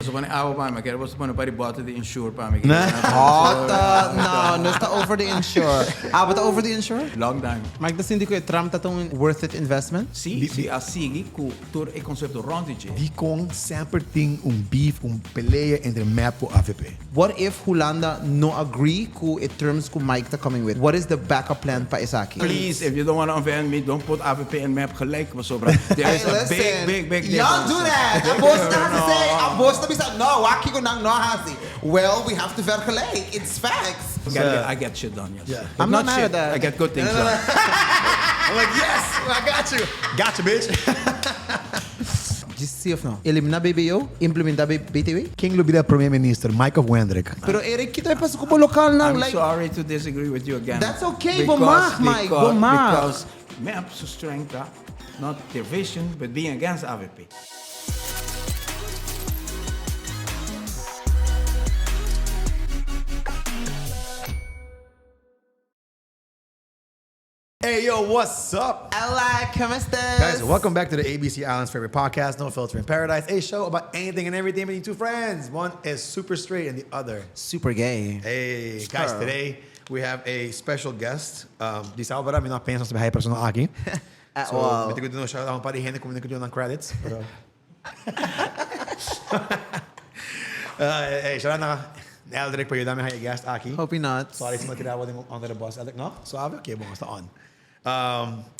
Gusto ko na ako pa, kaya gusto ko na pari bota the insure pa. No, not over the insure. But over the insure? Long time. Mike, das hindi ko Tram tatong worth it investment? Sim, a sigi tur e concepto rondice. Die kon sempre ting beef, peleia entre map e AVP. What if Hulanda no agree ku it terms ku Mike ta coming with? What is the backup plan pa Isaki? Please, if you don't want to offend me, don't put AVP and map gelijk. There is a big difference. Y'all do that. I'm supposed to say, no, waki ko nang no hasi. Well, we have to vergelijk. It's facts. I get shit done, yes. Yeah. I'm not mad shit. at that. I get good things done. I'm like, yes, I got you. Gotcha, bitch. Just see of no. Elimina BBO, implementa BTW. Quem lubida Premier-Minister, Mike of Wendrick. Pero Eric, kita pa sa kubo lokal nang I'm like. sorry to disagree with you again. That's okay, Bomak, Mike, Bomak. Because maps strength, not division, but being against AVP. Hey, yo, what's up? Hola, ¿cómo estás? Guys, welcome back to the ABC Island's favorite podcast, No Filter in Paradise, a show about anything and everything between two friends. One is super straight and the other Super gay. Hey, guys, today we have a special guest. Di Salvador, minha pensa sa bahay personal aqui. So, Wow. hindi ko din siya ang pari hende kung hindi ko din ng credits. Pero... hey, siya na Eldrick pa yun dami hay guest aqui. Hoping not. Sorry sa matirawa din under the bus. Eldrick, no? Suave? Okay, bom, está on.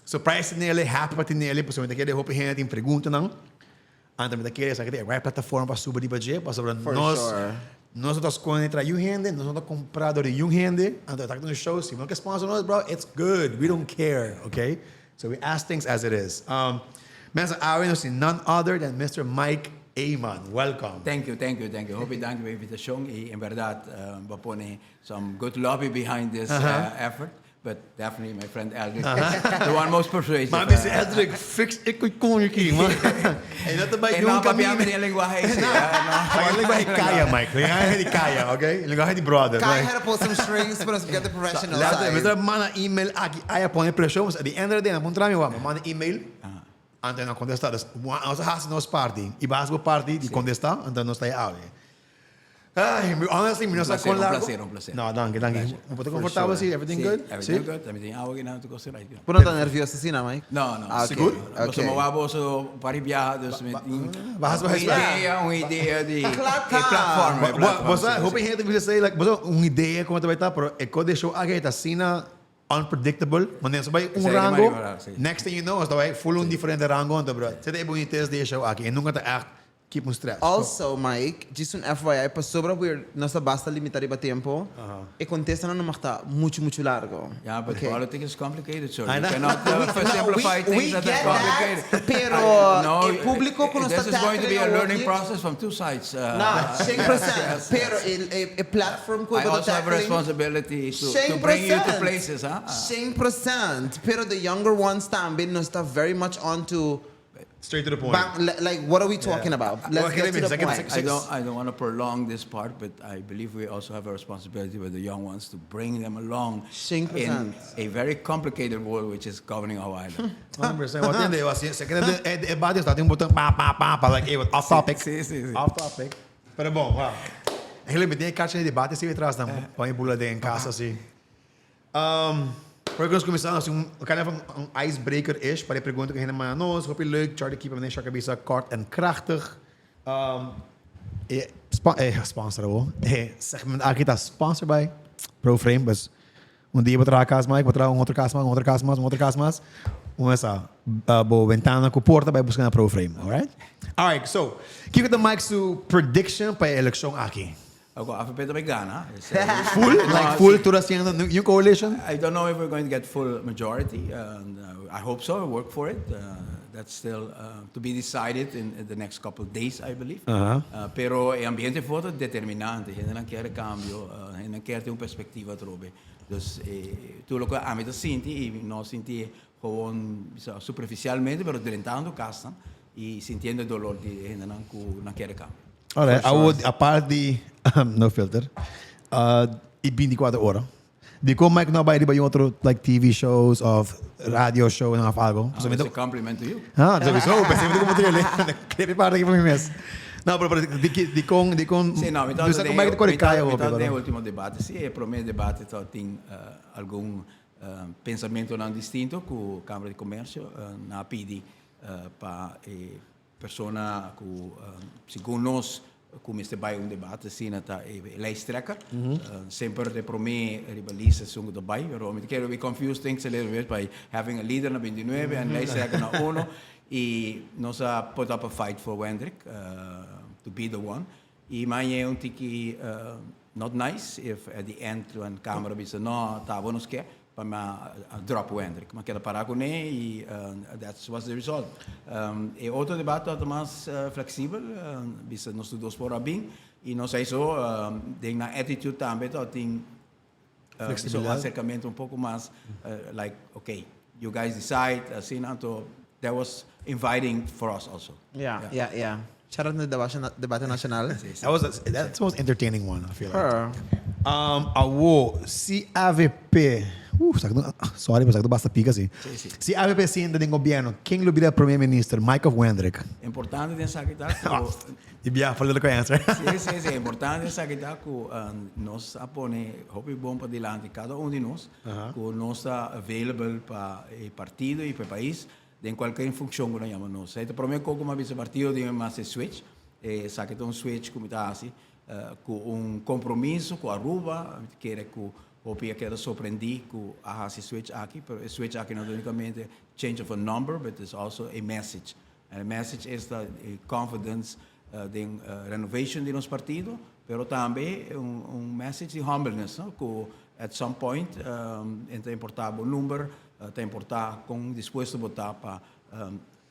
So, price nele, happy pati nele, po sa mga kaya, hope hende yung pergunta ng anta mga kaya sa kaya, right plataforma para subir di budget, para sobre sure. Nós outros contra yung hende, nós outros comprador de yung hende, anta tá no show, se não quer sponsor nós, bro, it's good. We don't care, okay? So we ask things as it is. Mensen aanwezig is none other than Mr. Mike Eman. Welcome. Thank you. Hope you thank you for the invitation. En verdad, we pone some good lobby behind this effort. But definitely my friend Eldrick, the one most persuasive. Maar Mr. Eldrick, fix ik kon je king, man. En dat erbij yung papia met yung lingwahe. Yung lingwahe kaya, Mike. Lingwahe di kaya, okay? Lingwahe di brother. Kaya had to pull some strings, but get the professional side. Mr. Mana email aqui, aí põe pressão, at the end of the day, napunta namin, mana email. Antes não contestar, nós has nos party, ibas bo party di contestar, antes nós tayo out. Ay, honestly, mi nasa con largo. Un placer. No, danke. Un poco confortable, sí, everything good? Everything good. Everything awag na to go right. Puno ta nervioso si na, Mike? No. Seguro? Basta mawabo so paribiyaha dos met Bahas uma ideia de platform. Basta, hoping here to say like, basta uma ideia como vai estar, pero eko de show agay ta sina unpredictable. Manen sabay rango. Next thing you know, hasta vai full different rango, então bro. Você tem bonitas de show aqui, e nunca tá keep on stress. Also, Mike, just un FYI, pa sobra weird, nasa basta limitar iba tempo, e contesta na namakta mucho largo. Yeah, but politics is complicated, so I you know. cannot simplify things that are complicated. Pero, el público con this is going to be a learning process from two sides. Nah, 100%. Pero, a platform ko I also have a responsibility to bring you to places, huh? 100%. Pero the younger ones también no está very much onto Straight to the point. like, what are we talking about? Let's get to the point. I don't want to prolong this part, but I believe we also have a responsibility with the young ones to bring them along 100%. in a very complicated world which is governing our island. 100%. Wat in was je secret de body staat in botão pa like hey, off topic. Sí. Off topic. Pero bom, wow. Eigenlijk met die kaartje in debate zie je trouwens dan van je boelen in casa assim. Para nós começarmos um kind of icebreaker is para a pergunta que a gente manda nós, hope leuk, Charlie keep meneer sua cabeça kort en krachtig. Sponsor wel. Segment aqui tá sponsor by ProFrame, mas dia botar a casa mais, botar outra casa mais. Essa boa ventana com porta vai buscar na ProFrame, alright. So, keep the mics to prediction para a eleição aqui. Ako, AVP may gana. Full to the new coalition? I don't know if we're going to get full majority. I hope so. I work for it. That's still to be decided in the next couple of days, I believe. Pero el ambiente foto determinante. Hindi lang kaya cambio. Hindi lang kaya perspectiva trobe. Dus tulad ko amit a sinti, no sinti gewoon superficialmente, pero dentro casa y sintiendo dolor di hindi lang ko kaya cambio. Alright, I would, apart the no filter, e 24 horas. Di ko Mike na ba iba yung otro like TV shows of radio show ng algo. It's a compliment to you. Sowieso. Best even ko mo trilli. Clip para que me mes. No, pero di con Sì, no, mi dus como que corre caia o mitad del pero. último debate, sì, il primo debate tem algum pensamento non distinto con la Camera di Commercio, na pidi para persona que secondo nós come este bij un debate sim nata lijsttrekker sempre de prome ribalisa sungo daarbij waarom ik keer we confused things a little bit by having a leader na 29 en lijsttrekker na 1 e nós put up a fight for Wendrik to be the one e mij un tiki not nice if at the end when camera bisa no tava nos que para ma drop Wendrik mas queda parar com e that was the result e outro debate é mais flexível bisa nós dois por bem e nós aí só tem na attitude também tem um acercamento um pouco mais like okay you guys decide assim então that was inviting for us also Yeah. Shout out to the debate nacional. That's the most entertaining one, I feel like. Awo, si AVP. Sorry, mas basta pica assim. Si AVP sim do governo, quem lhe vira primeiro-ministro? Michael Wendrik. Importante pensar que tá. E bia, falei do que answer. Sim, é importante pensar que tá que nós apone, hope bom para dilante cada de nós, que nós está available para o partido e para o país. De qualquer função que nós chamamos. Então, para mim, como vice partido, tem mais switch. Sabe que um switch como está assim, com compromisso com a Aruba, que é que o Pia quer surpreender com a switch aqui, pero switch aqui não é unicamente change of a number, but it's also a message. And a message is the confidence, the renovation de nosso partido, pero também message de humbleness, no? Que at some point, é importar o número, tem importar com disposto a botar para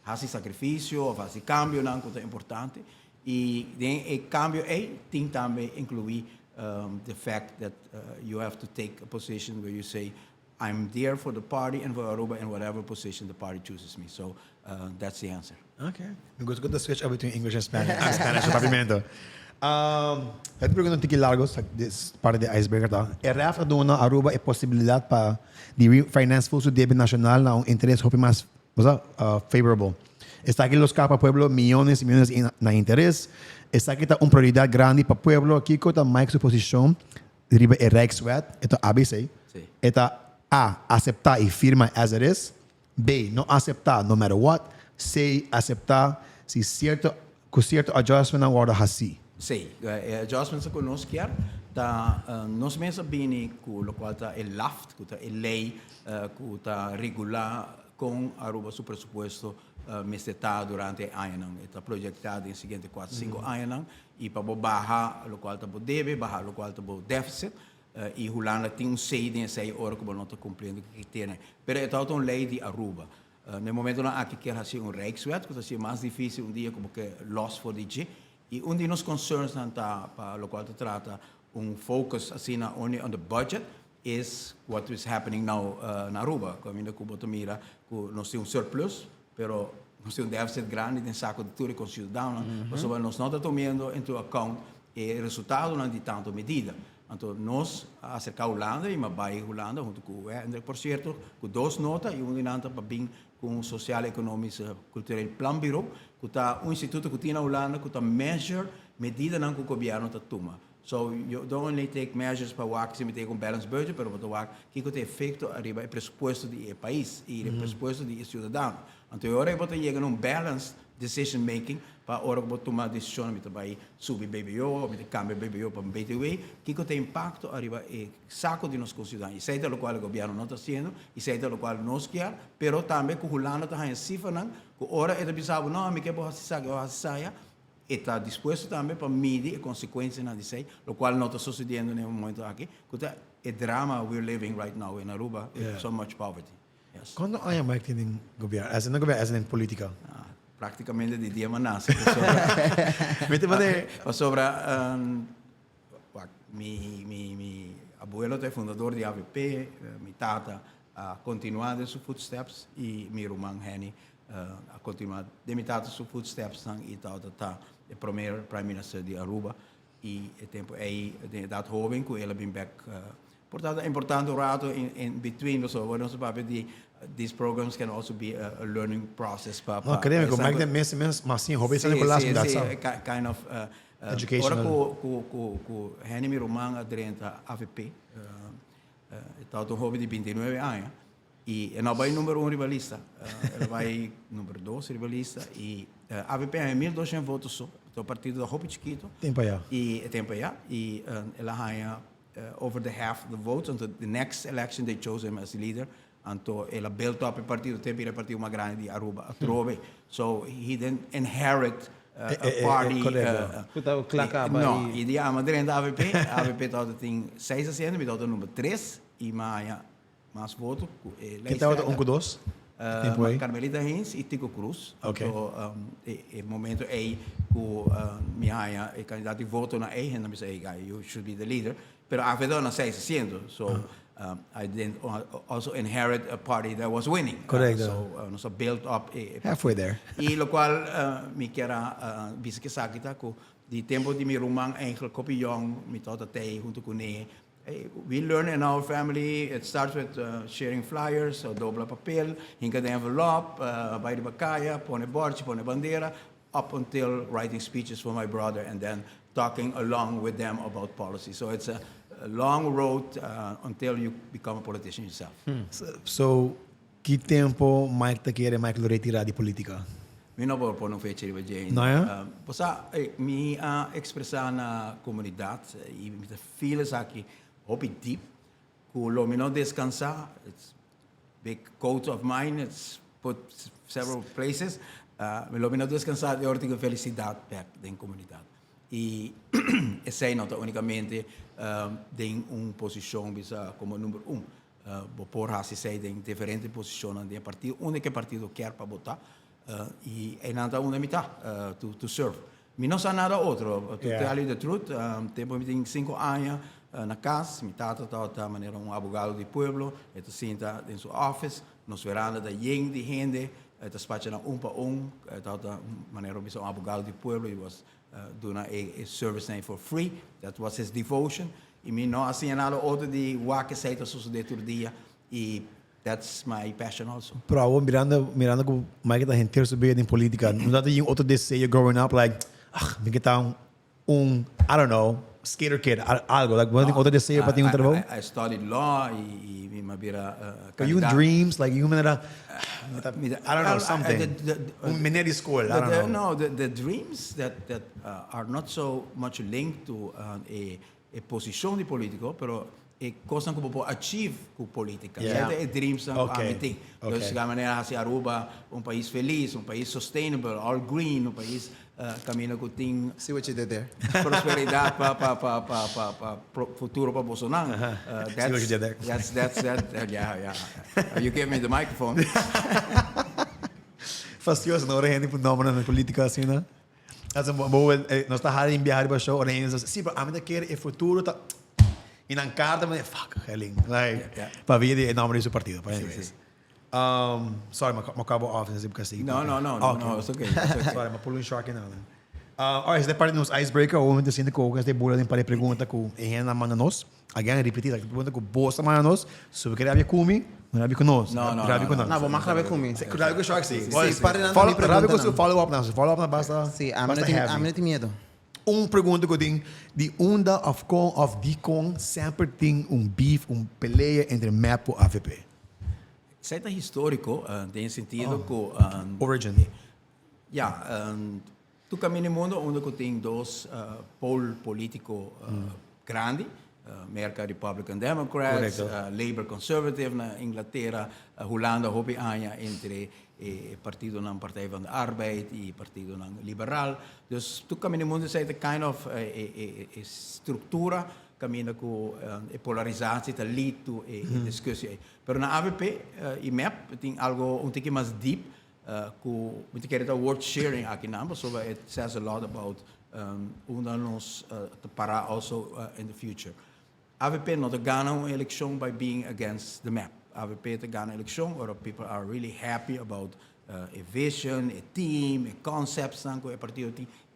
fazer sacrifício, fazer cambio, não é importante. E o cambio tem também incluir the fact that you have to take a position where you say, I'm there for the party and for Aruba in whatever position the party chooses me. So that's the answer. Okay. Me gusta the switch up between English and Spanish. Spanish o pavimento. Ito pergunta um tiquinho largo, parte do iceberg. É real do na Aruba é possibilidade para de refinance o débito nacional na interesse mais favorable. Está aqui los para pueblo millones y millones na interesse. Está aqui uma prioridade grande para pueblo. Aqui está mais suposição de riba é Rijkswet. Então ABC. Eta A, aceitar e firma as it is. B, não aceitar no matter what. C, aceitar se certo com certo adjustment na guarda assim. Sim, adjustments que nós quer, nós mesmos bem com o qual está o LAFT, que está a lei, que está regular com Aruba seu pressuposto meseta durante ano, está projetado em seguinte 4, 5 anos e para baixar o qual está o débito, baixar o qual está o déficit e Holanda tem 6 horas que não está cumprindo o que tem. Mas é uma lei de Aruba. No momento não há que quer fazer Rijkswet, que é mais difícil dia como que loss for the G. E de nos concerns para o qual se trata focus assim only on the budget is what is happening now na Aruba. Como ainda que mira que nós temos surplus, pero nós temos déficit grande em saco de tudo com cidadão, mas nós não estamos tomando into account o resultado de tanta medida. Então nós acercar a Holanda e uma baia Holanda junto com o por certo com 2 notas e nota para bem com social, econômico, cultural plan bureau, que está instituto que tem na Holanda que está measure medida não que o governo está toma. So you don't only take measures para o que tem um balance budget, pero para o que tem efeito arriba o pressuposto do país e o pressuposto do cidadão. Então agora você chega num balance decision making para a hora que você tomar decisão, você vai subir BBO, você cambia BBO para BTW, que tem impacto arriba o saco de nós concidadãos. Isso é o qual o governo não está fazendo, isso é o qual nós quer, pero também que o Holanda está em cifra, que agora ele pensava, não, me quer saia, e está disposto também para medir as consequências disso, o qual não está sucedendo no momento aqui, que é o drama we're living right now in Aruba, so much poverty. Yes. Quando há mais que em governo, as em política? Praticamente de dia manassi. Sobre mi abuelo é fundador de AVP, mi tata ha continuado seus footsteps e mi irmão Henny ha continuado de mi tata seus footsteps e tata o primeiro prime minister de Aruba e tempo aí de idade jovem que ele vem back Portanto, é importante o rato in between, so we don't suppose these programs can also be a learning process. No, acadêmico, mas tem mas sim, hobby sendo lá assim, kind of educational. Ora com hende romang adrenta AVP, então um hobby de 29 anos. E não vai número 1 rivalista, ela vai número 2 rivalista e AVP é 1.200 votos só, então o partido da hobby chiquito. Tempo aí. E ela ganha over the half of the votes until the next election they chose him as the leader. Então ela built up o partido, tempo era partido mais grande de Aruba, a Trove. So he then inherit a party. Não, e de Madrid da AVP, a AVP toda tem 6 assentos, me toda número 3 e mais votos. Quem está com 2? Tempo aí. Carmelita Hins e Tico Cruz. Ok. Então, o momento é que minha candidato de voto na e não me sei, you should be the leader. Pero a AVP não 6 assentos, so I then also inherit a party that was winning. Correct. So built up Halfway there. E lo qual me quera bisa que sakita ko di tempo di mi rumang eigenlijk kopiyong mi tota tay junto con ne. We learn in our family, it starts with sharing flyers, so dobla papel, hinka de envelope, by the bakaya, pone borchi, pone bandera, up until writing speeches for my brother and then talking along with them about policy. So it's a long road until you become a politician yourself. So, que tempo Mike quer Mike lo retirar de política? Mi não vou pôr no fecho de gente. Não é? Posa me expressar na comunidade e me filas aqui hobby deep. Kulo me não descansar. It's big coat of mine. It's put several places. Me não descansar de ordem felicidade back da comunidade. E essa não está unicamente em posição bisa como número 1. Por assim se em diferentes posições de partido. Único partido quer para votar. E nada uma metade to serve. Me não sei nada outro. To tell you the truth, tempo me tem 5 anos na casa, me tata tá maneira advogado de pueblo, sinta em sua office, nos veranda da de hende, despacha na para tá maneira me advogado de pueblo, he was doing a service name for free. That was his devotion. E me não assim nada outro de que seita suceder todo dia e that's my passion also. Pero ako, miranda ko makikita gente subir em política. Não dá yung outro desejo growing up, like, makita I don't know, skater kid, algo. Like, wala outro desejo para yung trabaho? I studied law e me mabira yung dreams, like, yung manera, I don't know, something. Manera school, I don't know. No, the dreams that are not so much linked to a position de politico, pero coisas que você achieve com política. É dreams que a tem. Então, de maneira assim, Aruba, país feliz, país sustainable, all green, país caminho que tem. See what you did there. Prosperidade para futuro para Bolsonaro. See what you did there. That's yeah. You gave me the microphone. Fastioso, não é por nome na política assim, né? Assim, nós tá em viajar para show, oremos assim, sim, a mim quer o futuro tá e na carta, mas fuck, heling, like, para vir de nome do seu partido, para anyways. Sorry, mas acabo off nesse porque assim. No, it's okay. Sorry, mas pulo um shark não. Alright, esta parte nos icebreaker, ou onde sinto que alguém tem bola de para pergunta com Hena manda nós, again repetir, like pergunta com bosa manda nós, sobre que havia comigo, não havia com nós. Não, vou marcar comigo. Cuidado com o shark, sim. Sim, para não me perguntar. Follow up não basta. Sim, a mim tem medo. Pergunta que eu tenho, de onda of Dicon sempre tem beef, peleia entre MAP e AVP. Certo histórico, tem sentido que... Origin. Tu caminha no mundo onde tem dois polos políticos grandes, America Republican Democrats, Labour Conservative na Inglaterra, Holanda, hobby anja entre partido ng Partij van de Arbeid e partido ng Liberal. Dus tu caminha no mundo certo kind of estrutura caminha com polarizatie that lead to a discussie. Pero na AVP e MEP tem algo um pouquinho mais deep. Moet ik het word sharing aqui na, so it says a lot about nos te para also in the future. AVP not ganha uma eleição by being against the map. AVP te ganha eleição where people are really happy about a vision, a team, a concept, sanko, a partido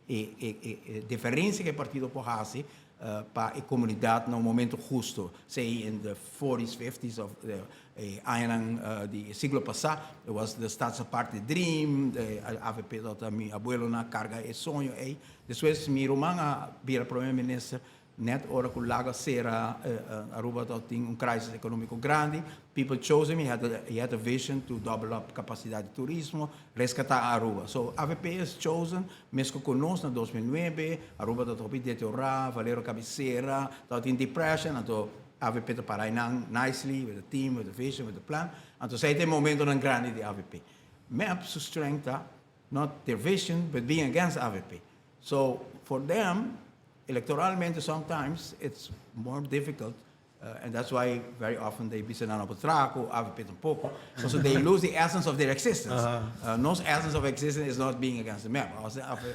diferença que o partido pode fazer para a comunidade no momento justo. Say in the 40s, 50s of the the siglo passado, it was the Staatse Dream, AVP dat mijn abuelo na carga e sonho aí. Depois mi romanga vira primeiro-ministro net ora com laga sera Aruba dat tinha crisis econômico grande. People chose him. He had a vision to double up capacidade de turismo, resgatar Aruba. So AVP is chosen. Mesmo conosco na 2009, Aruba dat hobby deteriorar, Valero cabeceira, dat in depression, então AVP te parai nicely with the team, with the vision, with the plan. Então sai tem momento nan grande de AVP. Maps to strength, not their vision, but being against AVP. So for them, electoralmente, sometimes it's more difficult, and that's why very often they bisanan op traco, AVP tampoco, so they lose the essence of their existence. No essence of existence is not being against the map.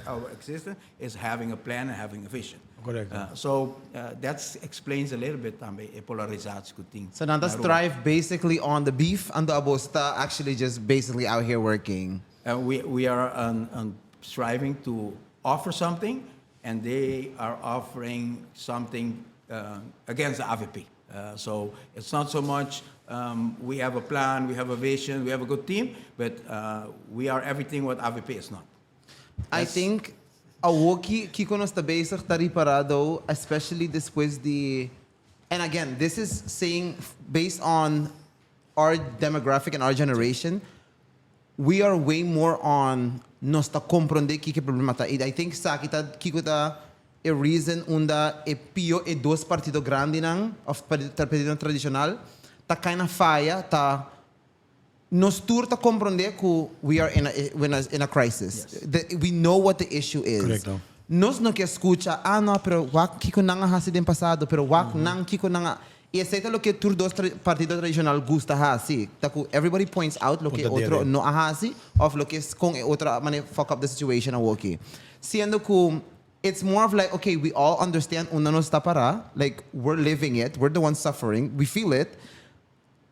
Our existence is having a plan and having a vision. Correct. So that explains a little bit também a polarizatie que tem. So now the strive basically on the beef and the abosta actually just basically out here working. We are striving to offer something, and they are offering something against the AVP. So it's not so much we have a plan, we have a vision, we have a good team, but we are everything what AVP is not. I think a woki kiko nos está bezig tari parado, especially depois de. And again, this is saying based on our demographic and our generation, we are way more on nos ta comprende que problema ta. I think sa kita kiko ta a reason unda e pio e dos partido grande nang of partido tradicional ta kind of fire ta nos tour ta comprende que we are in a crisis. Yes. We know what the issue is. Correcto. Nos no que escucha, no, pero wak kiko nanga hasi din pasado, pero wak nang kiko nanga. Y es lo que tur dos partido tradicional gusta hasi. Taku everybody points out lo que otro no hasi, of lo que es con otra mane fuck up the situation a woki. Siendo que it's more of like, okay, we all understand una no está para, like we're living it, we're the ones suffering, we feel it.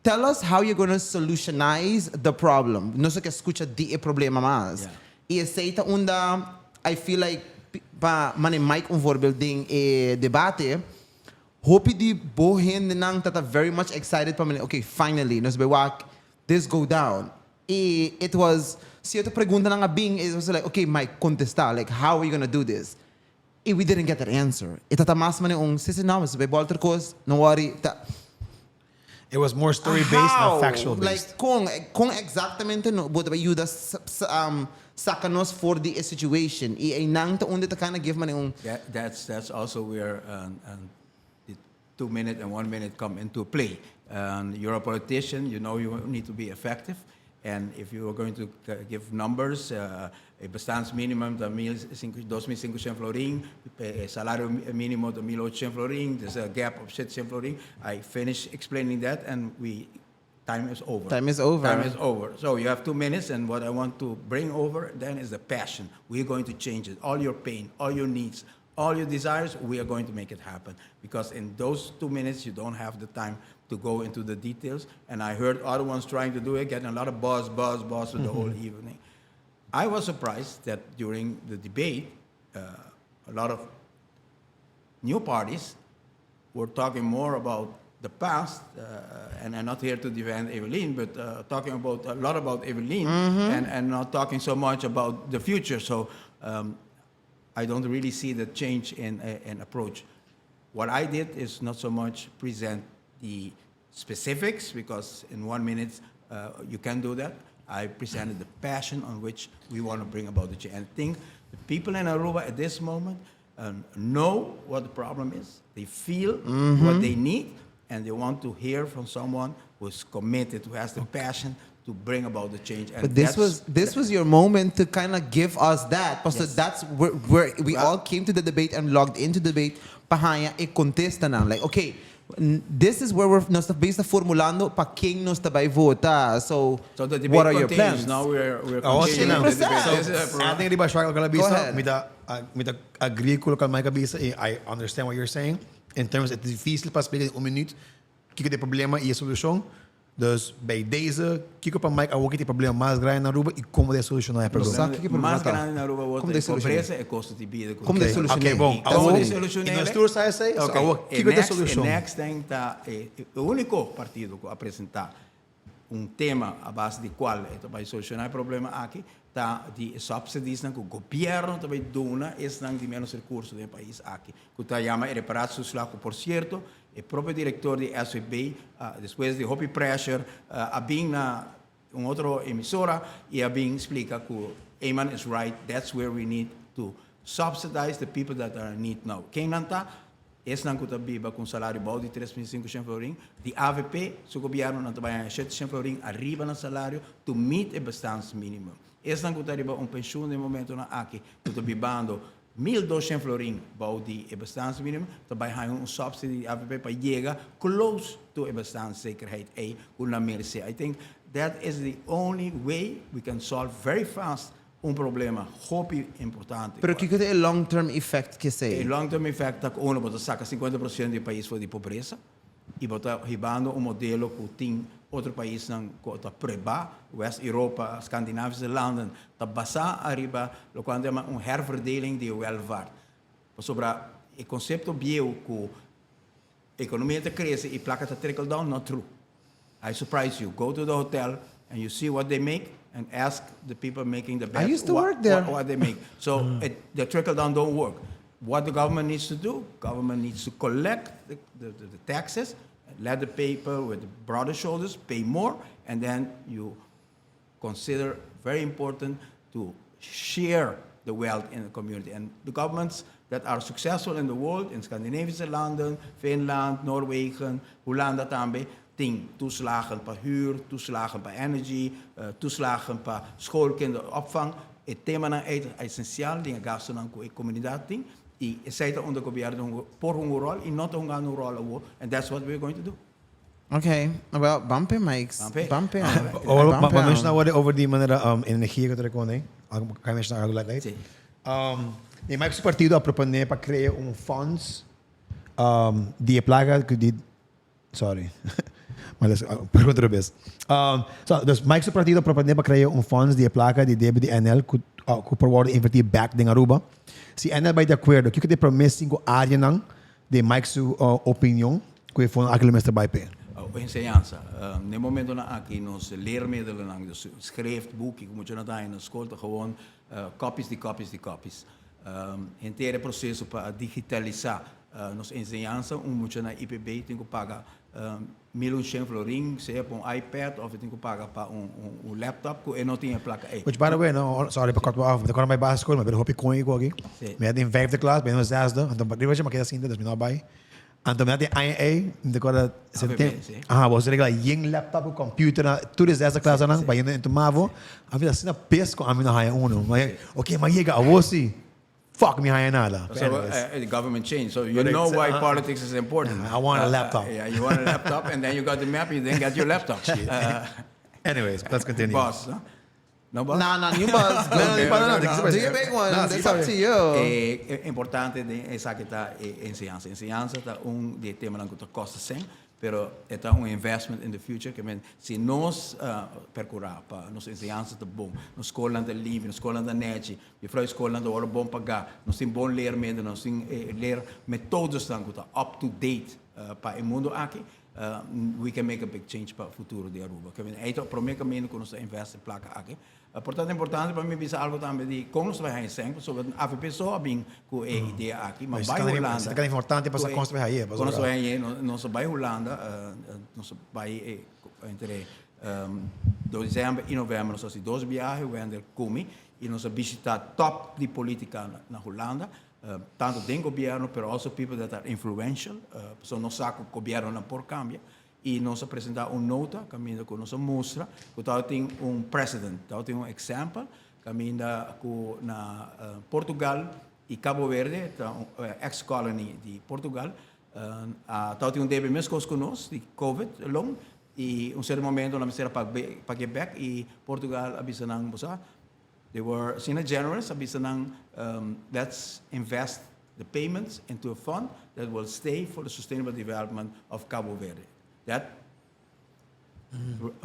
Tell us how you're going to solutionize the problem. No sé que escucha di e problema más. Y esta onda, I feel like, pa mane Mike un voorbeelding e debate, hope di bohen nang tata very much excited pa mane, okay, finally, nos bewak, this go down. E it was, si ito pregunta nang abing, it was like, okay, Mike, contesta, like, how are you going to do this? E we didn't get that answer. Itata mas mane un, sisi na, mas be bolter kos, no worry, It was more story-based, not factual-based. Like, kung exactamente no, but ayuda sakanos for the situation. I nang taon dito ka na give man yung. That's also where the 2 minute and 1 minute come into play. You're a politician, you know you need to be effective. And if you are going to give numbers, a bestandsminimum de 2.500 florin, salario mínimo de 1.800 florin, there's a gap of 700 florin. I finish explaining that, and time is over. Time is over. Time is over. So you have 2 minutes, and what I want to bring over then is the passion. We're going to change it. All your pain, all your needs, all your desires, we are going to make it happen. Because in those 2 minutes, you don't have the time to go into the details. And I heard other ones trying to do it, getting a lot of buzz for the whole evening. I was surprised that during the debate, a lot of new parties were talking more about the past, and I'm not here to defend Evelyn, but talking about a lot about Evelyn, and not talking so much about the future. So I don't really see the change in approach. What I did is not so much present the specifics, because in 1 minute you can do that. I presented the passion on which we want to bring about the change. And I think the people in Aruba at this moment know what the problem is. They feel what they need, and they want to hear from someone who's committed, who has the passion to bring about the change. And but this was your moment to kind of give us that. Because Yes. that's where we all came to the debate and logged into the debate. Pahaya e contesta na. Like, okay, this is where we're based formulando pa quem nos tabay vota. So the debate what are your continues. plans? Now we're Continuing. continuing the debate. So, This is a pro- Ating riba siya Go ahead. mita agree ko kal may kabisa. I understand what you're saying. In terms, it is difícil para explicar 1 minuto. Kiko de problema e a solução. Dus bij deze, kijk op een mic, ook het probleem mais grande na Aruba e como de solucionar o problema. Sabe que Mais problema grande na Aruba Como wordt de de solucionar? pobreza e custo de vida. Como de solucionar? Ok, bom. Como de E solucionar? nós todos sai, Okay. kijk op de solução. Next tem tá o único partido que apresentar tema a base de qual vai solucionar o problema aqui tá de subsidies que o governo também dona estão de menos recursos do país aqui. Que tá chama reparação social, por certo, o próprio diretor de SVB, depois de hobby pressure, a bem na outra emissora e a bem explica que Eman is right, that's where we need to subsidize the people that are in need now. Quem não está, esse não está biba com salário bom de 3.500 florin, de AVP, o governo não trabalha 700 florin, arriba no salário, to meet a bastante mínimo. Esse não está riba pensão no momento na aqui, que está bibando 1.200 florin bom de bastante mínimo, trabalha subsídio de AVP para chegar close to a bastante zekerheid, una mercy. I think that is the only way we can solve very fast problema hobby importante. Pero que é o long term effect que sei? O long term effect é que uno bota saca 50% do país foi de pobreza e bota ribando modelo que tem outro país não está preba, West Europa, Escandinavische landen, está basar arriba lo quando é herverdeling de welvaart. Sobre o conceito bio que a economia está crescendo e placa está trickle down, not true. I surprise you. Go to the hotel and you see what they make and ask the people making the beds I used to work there. What they make. So the trickle down don't work. What the government needs to do, government needs to collect the taxes, let the people with broader shoulders pay more, and then you consider very important to share the wealth in the community. And the governments that are successful in the world, in Scandinavische landen, Finland, Noorwegen, Hollanda também, tem toeslagen per huur, toeslagen per energy, toeslagen per schoolkinderopvang. Het thema is essentieel, die gasten aan de comuniteit ting. E aceita onde o governo por rol e não tem rol, and that's what we're going to do. Okay, well, bumper mics. Bumper. Maar mensen nou over die manera energia que eu reconheço, kan je naar agora Sim. E mais partido a propor para criar funds de plaga que de sorry. Mas pergunta outra vez. Dus mais partido a propor para criar funds de plaga de débito de NL que por worden invertir back em Aruba. Se NL vai de acordo, que de promessa cinco área não de mais opinião que foi aquele mestre vai per. Enseñanza. No momento na aqui nos leermiddelen lang, dus schriftboek, ik moet je naar in de school gewoon copies. Inteiro processo para digitalizar nos enseñanza, moet je naar IPB tem que pagar $1.100 florin, se é para iPad of tem que pagar para laptop que não tinha placa aí. Which by the way, no, sorry para cortar af, quando mijn basisschool, maar ben hoop ik kon ik ook. Maar in vijfde klas, ben in zesde, en dan ben je maar kijk zien, dat is me nou bij. En dan had je IA, de kora was regla jing laptop, computer na, tu de zesde klas na, bij in te mavo, a vida assim na pesco a mim na haya uno. Mas okay, mas chega a você. Fuck me haya nada. So the government changed. So you know why politics is important. I want a laptop. Yeah, you want a laptop, and then you got the map. You then got your laptop. Anyways, let's continue. Boss, huh? No boss. No, you boss. No, do your big one. That's up to you. Importante essa que está enseñanza. Enseñanza está de tema que costa sem, pero está investment in the future que se nós percurar para nos enseñanza está bom, nos escola está livre, nos escola está net, e fra escola está hora bom pagar, nós tem bom ler medo, nós tem ler métodos que está up to date para o mundo aqui. We can make a big change para o futuro de Aruba. Que é o primeiro caminho que nós investe em placa aqui. Portanto, é importante para mim pensar algo também de como nós vamos fazer, sobre a AVP só bem com a ideia aqui, mas vai Holanda. É importante para construir aí. Quando nós vamos aí, nós vai Holanda, nós vai entre dezembro e novembro, nós fazemos 12 viagens, vamos comer e nós visitar top de política na Holanda. Tanto do governo, mas also people that are influential. So nós saco o governo não por cambia e nós apresentar nota, caminho com nossa mostra, que tal tem precedent, tal tem example, caminho com na Portugal e Cabo Verde, ex-colony de Portugal, tal tem DB mesmo conosco de COVID long e certo momento na misera para Quebec e Portugal abisa nang bosa. They were seen generous, let's invest the payments into a fund that will stay for the sustainable development of Cabo Verde. That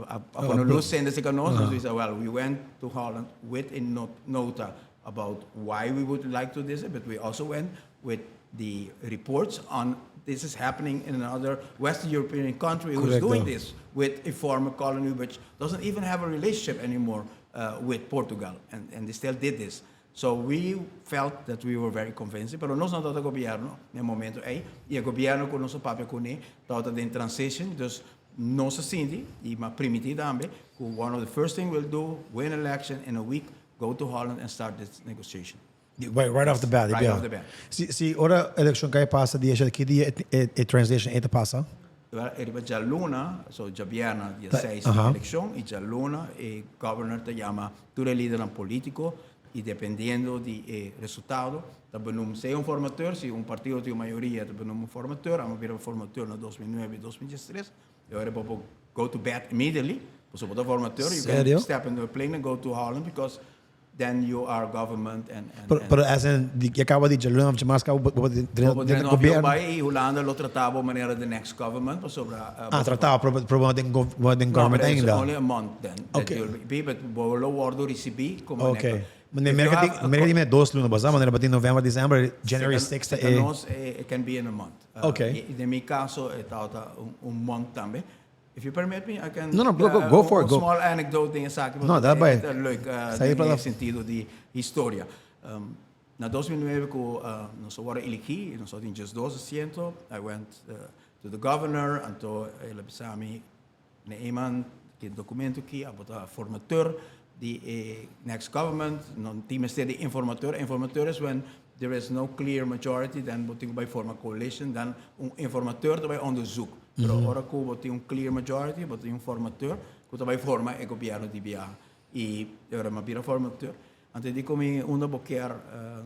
Upon the send us we said, well, we went to Holland with a nota about why we would like to do this, but we also went with the reports on this is happening in another Western European country who's doing this with a former colony which doesn't even have a relationship anymore with Portugal, and they still did this. So we felt that we were very convincing, pero nós não estamos governo no momento aí, e o governo com nosso papel com ele, estava em transition, dus nós assim, e uma primitiva também, one of the first thing we'll do, win election in a week, go to Holland and start this negotiation. Right off the bat. Right off the bat. Se ora election que passa dia que dia e translation eta passa. Riba già luna, so già viene dia 6 election, e già luna e governor te llama tu le leader politico e dependendo di risultato, se sei un formateur, se un partito di maioria, un formateur, abbiamo avuto un formateur nel 2009-2013, e ora proprio go to bed immediately, so the formateur, you can step into a plane and go to Holland because then you are government and pero as in je acaba di giallo of Jamasca del governo bai Holanda lo trattavo in maniera the next government sopra trattavo proprio den government ainda only a month then okay be but lo guardo recebi come okay mereka 2 luna basta maneira in November December January 6th it can be in a month okay in my caso è stata un month também. If you permit me, I can... go for it. Een small anecdote in zaken. No, daarbij. Leuk, in sentido di historia. Na 2009, nós waren elegi, nós hadden just 200. I went to the governor, and to Elabisami, ne Eman, que documento aqui, a formateur, the next government, non team is the informateur. Informateur is when there is no clear majority, then moet ik bij vorm een coalition, dan een informateur erbij onderzoek. Pero ora ko tem clear majority, but tem formateur, ko também forma e governo di BA. E ora ma bira formateur. Ante di come uno boker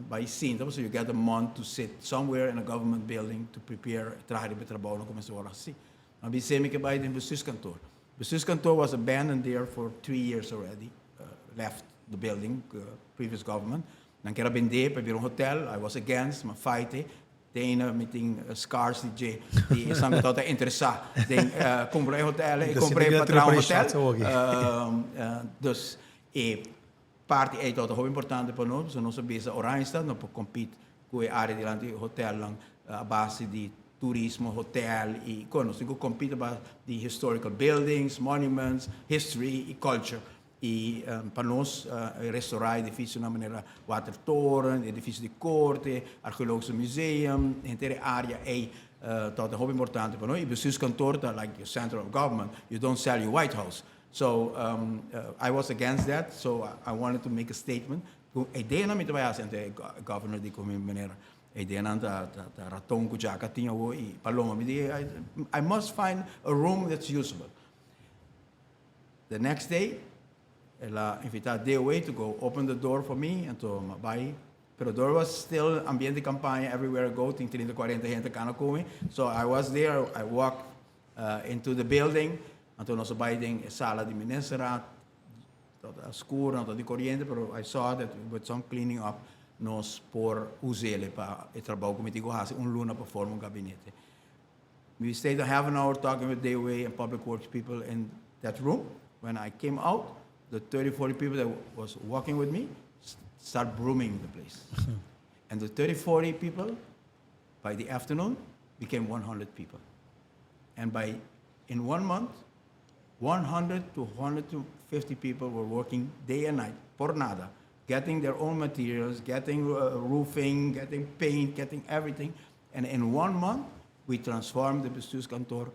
by sinta, so you get a month to sit somewhere in a government building to prepare trabalho de trabalho como se ora assim. Ma bi semi ke by the bestuurskantoor. Bestuurskantoor was abandoned there for 3 years already. Left the building, previous government. Dan kera bende per bir un hotel, I was against, ma fighting. De ene met die scars die is dan tot interessa. Comprei hotel, comprei Tram hotel. Dus parti é tot heel importante para nós. Se nós bezig oranje staat, nós podemos competir com a área de hotel lang a base de turismo, hotel e quando nós compete about the historical buildings, monuments, history e culture. E para nós restaurar edifício na maneira watertoren, edifício de corte, arqueologische museum, inteira área é tot heel importante para nós. E bestuurskantoor, like your center of government, you don't sell your White House. So I was against that, so I wanted to make a statement. A ideia na minha trabalho ante governor de como maneira. A ideia na raton kujaka tinha o e paloma me I must find a room that's usable. The next day. Ela invitar DOA to go open the door for me and to buy. Pero there was still ambiente campaña everywhere I go, tem 30, 40 gente cá na come. So I was there, I walked into the building, então nós baiding sala de ministra, toda escura, toda de corriente, pero I saw that with some cleaning up, nós por usele para o trabalho como digo, luna para formar gabinete. We stayed a half an hour talking with DOA and public works people in that room. When I came out, the 30, 40 people that was walking with me start brooming the place. And the 30, 40 people, by the afternoon, became 100 people. And in 1 month, 100 to 150 people were working day and night, por nada, getting their own materials, getting roofing, getting paint, getting everything. And in 1 month, we transformed the bestuurskantoor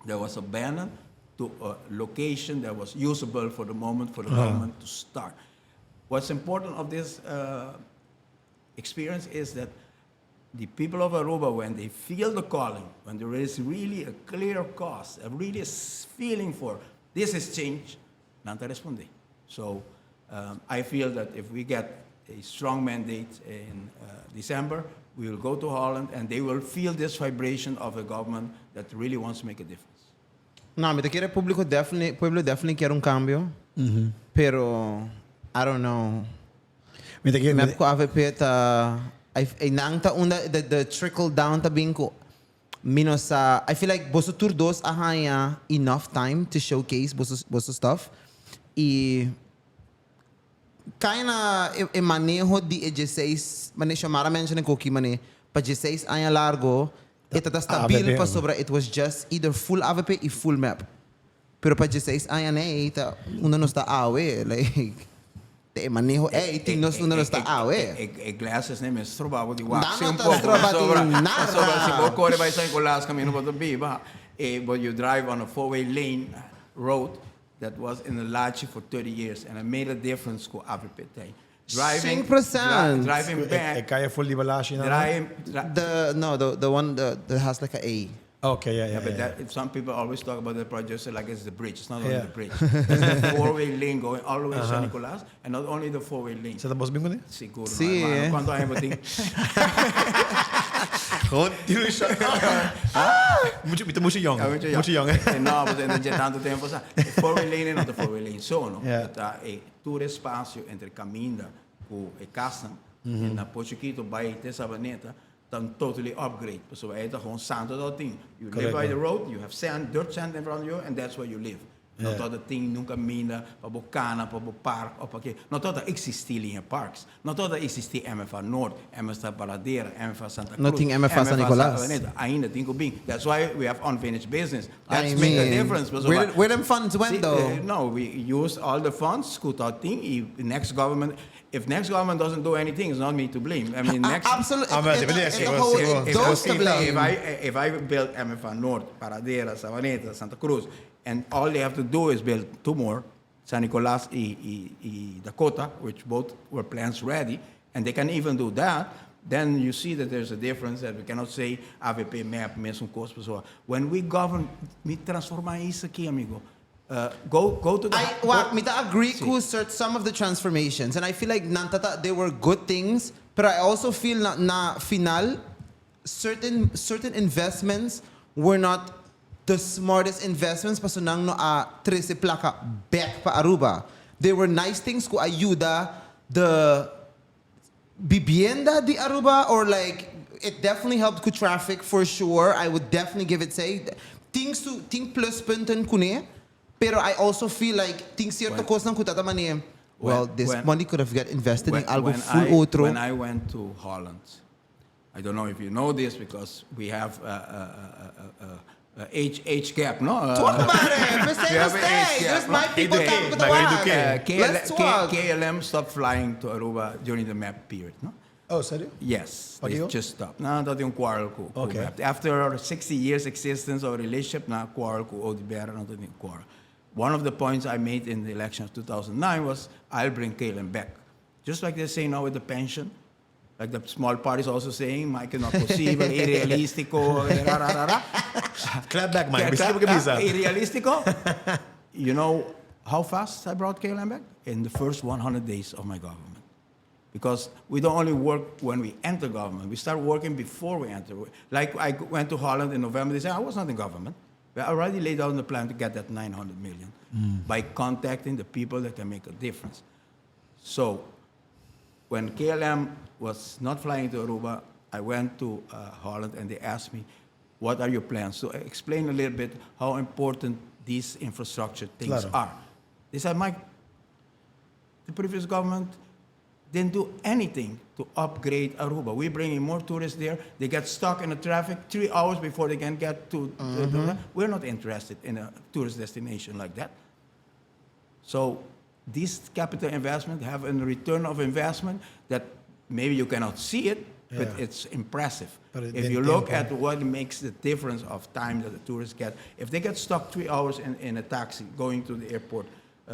that was abandoned to a location that was usable for the moment for the government to start. What's important of this experience is that the people of Aruba, when they feel the calling, when there is really a clear cause, a really feeling for this is change, nanta responde. So I feel that if we get a strong mandate in December, we will go to Holland and they will feel this vibration of a government that really wants to make a difference. No, me te quiere pueblo definitely quiere un cambio, pero I don't know. Me heb ko AVP ta ay nang ta unda the trickle down ta bingko. I feel like boso turdos hania enough time to showcase boso stuff. E kinda e manejo di 16, mane chamara mention ko ki mane pa 16 anya largo, ita ta stabil pa sobra, it was just either full AVP e full map. Pero pa 16 anya ne ita uno no sta awe like te manejo tingnos uno no sta awe. E glasses ne me strobavo di wax Dama un ta po'. strobati nada. Sopra si può correre vai sai con las camino per biba but you drive on a four-way lane road that was in the Lachi for 30 years and it made a difference ko AVP tay. Driving 100%. driving back. Kaya full di balashi na? The one that has like a. Okay, yeah. But that, some people always talk about the project like it's the bridge. It's not only the bridge. It's the four-way lane going all the way to San Nicolas, and not only the four-way lane. Sa tapos bingo ni? Siguro. Sí, na, eh. Quanto ay bating? Continue siya. Mucho young. Mucho young. No, but non c'è tanto tempo sa. Il four-way lane e non the four-way lane sono. Yeah. E tutto spazio entre caminda con e casa, e na Pochiquito by te Sabaneta, dan totally upgrade. So we gewoon santo dat ding. You live by the road, you have sand, dirt sand in front of you, and that's where you live. Not dat het ding nunca mina, pa bocana, pa park, of aqui. Not dat existi linha parks. Not dat existi MFA North, MFA Paladera, MFA Santa Cruz. Nothing MFA San Nicolas. Ainda tinko bing. That's why we have unfinished business. That's I make a mean, difference. Where them funds went though? No, we use all the funds. Good thing. Next government. If next government doesn't do anything, it's not me to blame. I mean, next. Absolutely. If I build MFA North, Paradera, Sabaneta, Santa Cruz, and all they have to do is build two more, San Nicolas y Dakota, which both were plans ready, and they can even do that, then you see that there's a difference that we cannot say AVP map, mesmo cost, pessoa. When we govern, me transformar isso aqui, amigo. Go to the. I agree with some of the transformations, and I feel like nantata they were good things, but I also feel na final certain investments were not the smartest investments. Paso nang no a 13 plaka back pa Aruba. They were nice things ko ayuda the vivienda di Aruba, or like it definitely helped with traffic for sure. I would definitely give it say things plus punten kune. Pero I also feel like things cierto cost ng kutata mani. Well, this money could have got invested in algo full otro. When I went to Holland, I don't know if you know this because we have age gap, no? Talk about it. Mistake. There's my people talk to the one. Let's talk. KLM stopped flying to Aruba during the map period, no? Oh, serio? Yes, they Pag-iyo? just stopped. Na dat yung quarrel ko. Okay. After 60 years existence of relationship, na quarrel ko o di bera na dat yung quarrel. One of the points I made in the election of 2009 was I'll bring KLM back. Just like they say now with the pension, like the small parties also saying, Mike, not possible, irrealistico, Clap back, Mike. Irrealistico. You know how fast I brought KLM back? In the first 100 days of my government. Because we don't only work when we enter government, we start working before we enter. Like I went to Holland in November, they said I was not in government. We already laid out the plan to get that 900 million by contacting the people that can make a difference. So when KLM was not flying to Aruba, I went to Holland and they asked me, what are your plans? So explain a little bit how important these infrastructure things are. They said, Mike, the previous government didn't do anything to upgrade Aruba. We bring in more tourists there. They get stuck in the traffic 3 hours before they can get to. We're not interested in a tourist destination like that. So these capital investment have a return of investment that maybe you cannot see it, but it's impressive. But if you look at what makes the difference of time that the tourists get, if they get stuck 3 hours in a taxi going to the airport,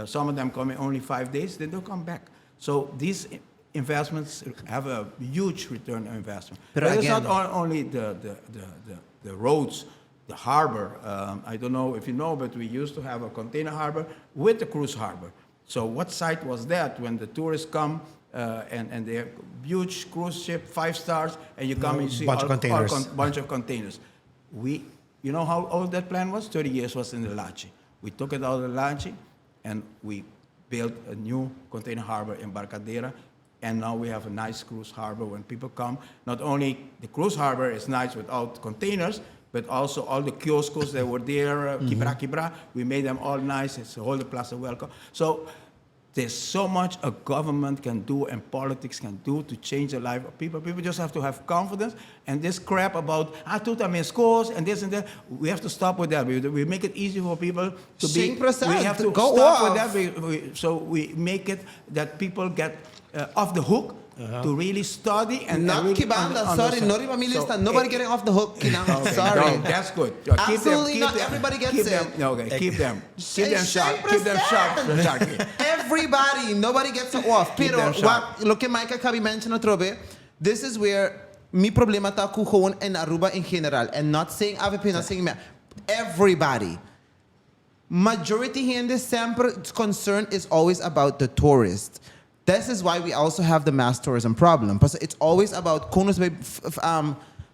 some of them come in only 5 days, then they'll come back. So these investments have a huge return on investment. But it's not only the roads, the harbor. I don't know if you know, but we used to have a container harbor with a cruise harbor. So what site was that when the tourists come and they have huge cruise ship, 5 stars, and you come and you see bunch of containers. You know how old that plan was? 30 years was in the Lachi. We took it out of the Lachi and we built a new container harbor in Barcadera, and now we have a nice cruise harbor when people come. Not only the cruise harbor is nice without containers, but also all the kioscos that were there, kibra, we made them all nice. It's a whole plaza welcome. So there's so much a government can do and politics can do to change the life of people. People just have to have confidence. And this crap about, schools and this and that, we have to stop with that. We make it easy for people to be... 100%. We have to Go stop off. with that. So we make it that people get off the hook to really study and Not really kibanda, sorry, no riba milista. Nobody getting off the hook, kinang. Okay, Sorry. no, that's good. Absolutely not everybody gets keep it. Them, no, okay, keep them sharp. 100%. Keep them sharp. Everybody, nobody gets off. Keep Pero them sharp. lo que Micah Kabi mentioned otrobe, this is where mi problema ta ku gewoon in Aruba in general, and not saying AVP, not saying me. Everybody. Majority here in December concern is always about the tourist. This is why we also have the mass tourism problem. Because it's always about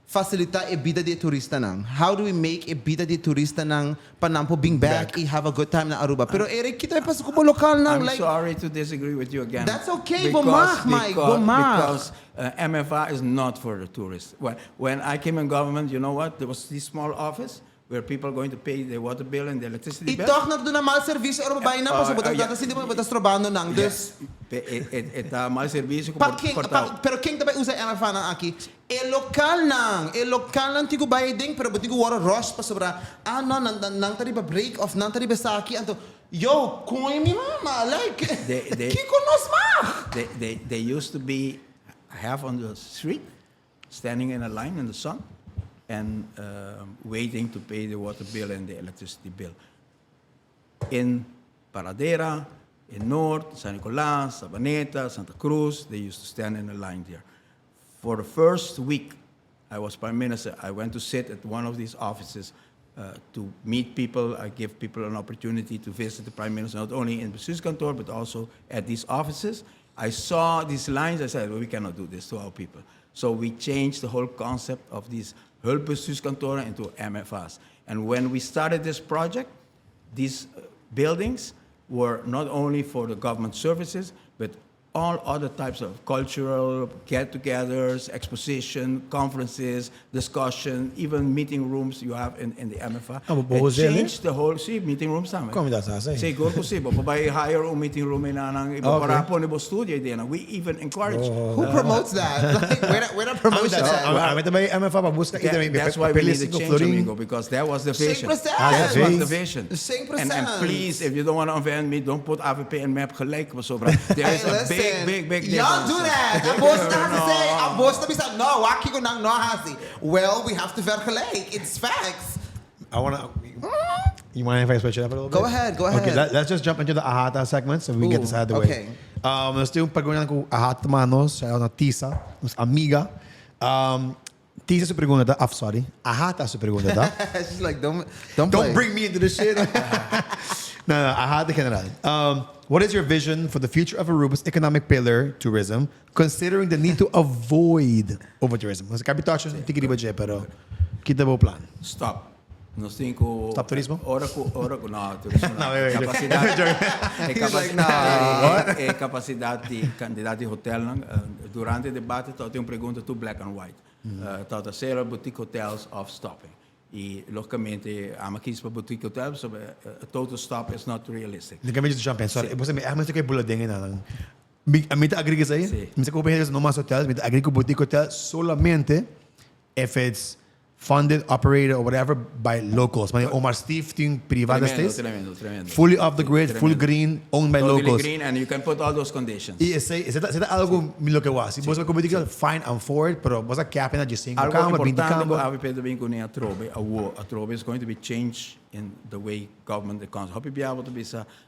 facilitar a vida de turista nang. How do we make a vida de turista nang panampo being back and have a good time na Aruba? Pero Eric, kita pa sa lokal nang I'm like sorry to disagree with you again. That's okay, Bomak, Mike, Bomak. Because MFA is not for the tourists. When I came in government, you know what? There was this small office where people are going to pay their water bill and the electricity bill. Itok na doon na mal service or babae na pa sa butang data hindi mo batas trabano nang dus. Mal servicio Pero king tabay usay MFA nang aki. Lokal nang tigo bayading pero buti ko wara rush pa sobra. No nang tari ba break off nang tari ba saki anto. Yo, kung mi mama like kiko nos ma. They used to be half on the street, standing in a line in the sun, and waiting to pay the water bill and the electricity bill. In Paradera, in North, San Nicolas, Sabaneta, Santa Cruz, they used to stand in a line there. For the first week I was Prime Minister, I went to sit at one of these offices to meet people. I give people an opportunity to visit the Prime Minister, not only in the Bestuurskantoor, but also at these offices. I saw these lines, I said, well, we cannot do this to our people. So we changed the whole concept of these hulpbestuurskantoren into MFA's. And when we started this project, these buildings were not only for the government services, but all other types of cultural get-togethers, exposition, conferences, discussion, even meeting rooms you have in the MFA. It changed the whole, meeting rooms namin. Como dá sa say? Siguro kasi, babay hire a meeting room na ng iba para po ni studio din. We even encourage. Who promotes that? Like, where the promotion? That's why we need to change, amigo, because that was the vision. 100%. That was the vision. 100%. And please, if you don't want to offend me, don't put AVP and MAP gelijk. There is a big difference. Y'all do that. Ang boss na kasi say, ang boss na bisa, no, waki ko nang no hasi. Well, we have to vergelijk. It's facts. You mind if I switch it up a little bit? Go ahead. Okay, let's just jump into the ahata segment so we can get this out of the way. Nós temos pergunta com ahata manos, é uma Tisa, nossa amiga. Tisa sua pergunta, sorry. Ahata sua pergunta, tá? She's like, don't bring me into this shit. No, ahata general. What is your vision for the future of Aruba's economic pillar, tourism, considering the need to avoid over-tourism? Kasi kabitacho, tigiri ba dyan, pero kita ba o plan? Stop. Nos tengo... Stop turismo? Ora ko, no, turismo na. Capacidad de candidato de hotel. Durante o debate, eu tenho pergunta to black and white. Tauta ser boutique hotels of stopping. E, logicamente, I'm a kies para boutique hotels, so a total stop is not realistic. Hindi kami just jump in. Sorry, você me amas kayo buladingin na lang. Amita agree ka sa'yo? Sí. Misa ko pa no mas hotels, amita agree ko boutique hotel solamente if it's funded, operated, or whatever by locals. May Omar Steve ting privada stays. Tremendo. Fully off the grid, full green, owned by totally locals. Green, and you can put all those conditions. Y ese algo lo que was. Si vos me boutique fine and forward, pero vos a cap na just 5 Algo cama, 20 importante cama. AVP também com a Trobe, a Trobe is going to be changed in the way government accounts. Hope you be able to be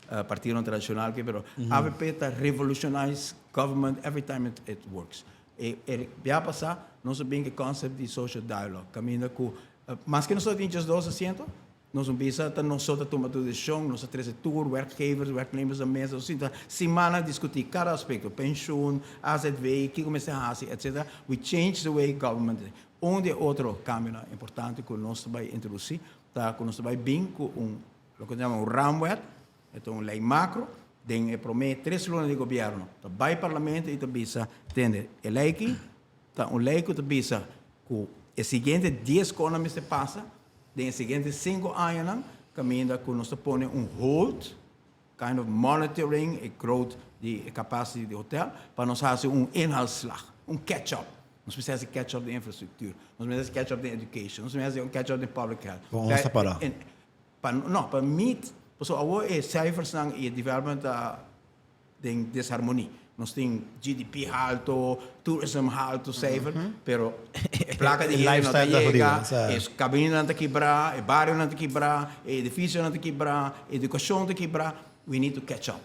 a partido tradicional, pero AVP está revolutionize government every time it works. Já passar, nós sabemos que concept de social dialogue, caminha com, mas que nós só temos just 2 assentos, nós não só tomar decisão, nós temos tour, werknemers à mesa, assim, semana discutir cada aspecto, pensão, AZV, que começa a fazer, etc. We change the way government. Onde outro caminho importante que nós vai introduzir, tá? Que nós vai bem com o que chamamos ramware, então lei macro. Den promete 3 lunas de governo. Vai parlamento e te bisa tende eleiki, ta un leico te bisa ku el siguiente 10 economies se pasa, de el siguiente 5 años, caminda que nos pone un hold, kind of monitoring, a growth, de capacity de hotel, para nos hacer un inhaalslag, un catch-up. Nós precisamos de catch-up de infraestructuur. Nós precisamos de catch-up de education. Nós precisamos de um catch-up de public health. Vamos separar. Para meet, so our cijfers ng development de desarmonie. Nós temos GDP alto, tourism alto, cijfer, pero placa de lifestyle não chega, jodido, cabine não te quebrar, barrio não te quebrar, edifício não te quebrar, educação te quebrar. We need to catch up.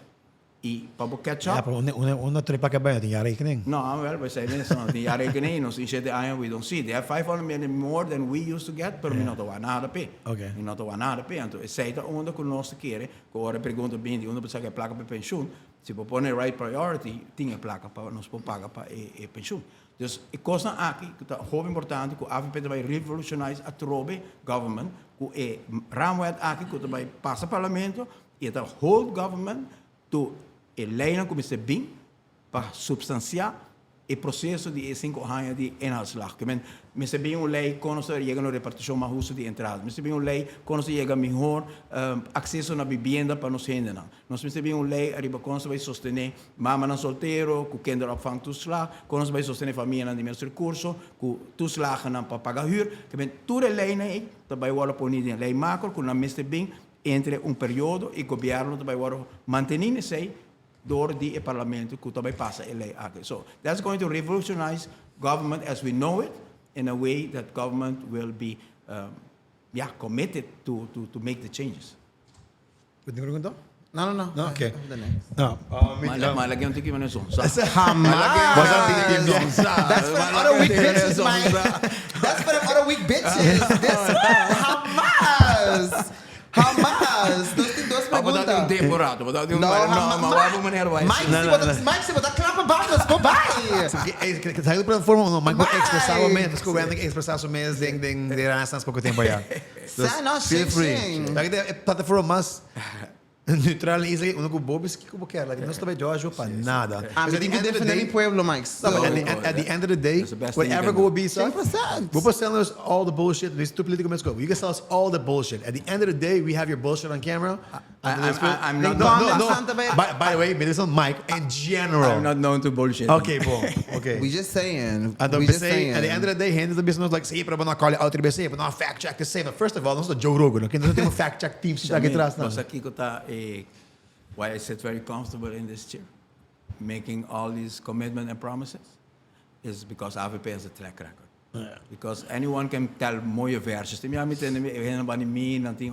E para catch up, Ja, pero una tripa que bij, die rekening. no, well, we say this, no, die rekening, nos inzet de we don't see. They have 500 million more than we used to get, pero we not want to pay. Okay. We not want to pay. Então, sei que onde que nós queremos, que agora pergunta bem, de onde precisa que placa para pensioen, se for pôr right priority, tinha placa para nós pagar para a pensioen. Dus ik kost na aqui, que é muito importante, que a AVP vai revolutionise a trobe government, que é ramwet aqui, que vai passar parlamento, e é whole government to leiden como se bem para substanciar o processo de 5 anos de inhaalslag. Men se bem lei quando se chega na repartição mais justa de entrada. Men se bem lei quando se chega melhor acesso na vivenda para nos hende. Nós se bem lei arriba quando se vai sostener mama na solteiro, com kinderopvang toeslag, quando se vai sostener família na de menos recurso, com toeslagen na para pagar huur. Toda lei aí também worden ponido em lei macro, com na mestre bem entre período e governo também worden mantenido sei door die parlement que também passa a lei aqui. So that's going to revolutionize government as we know it in a way that government will be committed to make the changes. Pwede ko rin No. No, okay. The next. No. Malagyan ang tikim na yung sonsa. That's for them other weak bitches, man. That's for them other weak bitches. Hamas. Dos preguntas. Temporada. Mike, se botar clapa baixo, go by. Sa ito plataforma, no, mag-expressa o men, tapos ko random expressa o men, ding, nasa pouco tempo ya. Sana, Feel free. sing. Lagi a plataforma mas neutral e easy, uno ko bobis que como quer, like, não estou bem Jojo para nada. I'm definitely pueblo, Mike. At the end of the day, That's the best thing whatever you can go do. be, so 100%. we'll sell us all the bullshit. This too political, let's go. You can sell us all the bullshit. At the end of the day, we have your bullshit on camera. I'm not No. By the way, this is Mike in general. I'm not known to bullshit. Okay, boom. Okay. We just saying. At We just saying. the end of the day, hands the business like, say, pero não call out the business, but not fact check the same. First of all, não sou Joe Rogan, okay? Não tem fact check team que aqui atrás, não. Mas aqui que está why I sit very comfortable in this chair, making all these commitments and promises, is because AVP has a track record. Yeah. Because anyone can tell mooie versjes. We hebben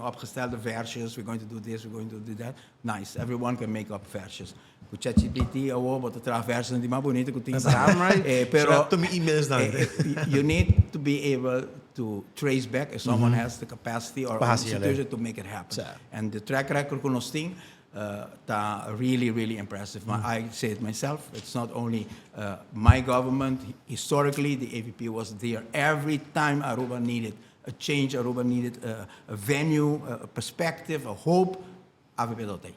opgestelde versjes. We're going to do this, we're going to do that. Nice. Everyone can make up versjes. With ChatGPT, wat er traag versen die maar bonito kuting. Pero to me emails now. You need to be able to trace back if someone has the capacity or institution to make it happen. And the track record kun ons ting. Really impressive. I say it myself. It's not only my government. Historically, the AVP was there every time Aruba needed a change. Aruba needed a venue, a perspective, a hope. AVP dat deed.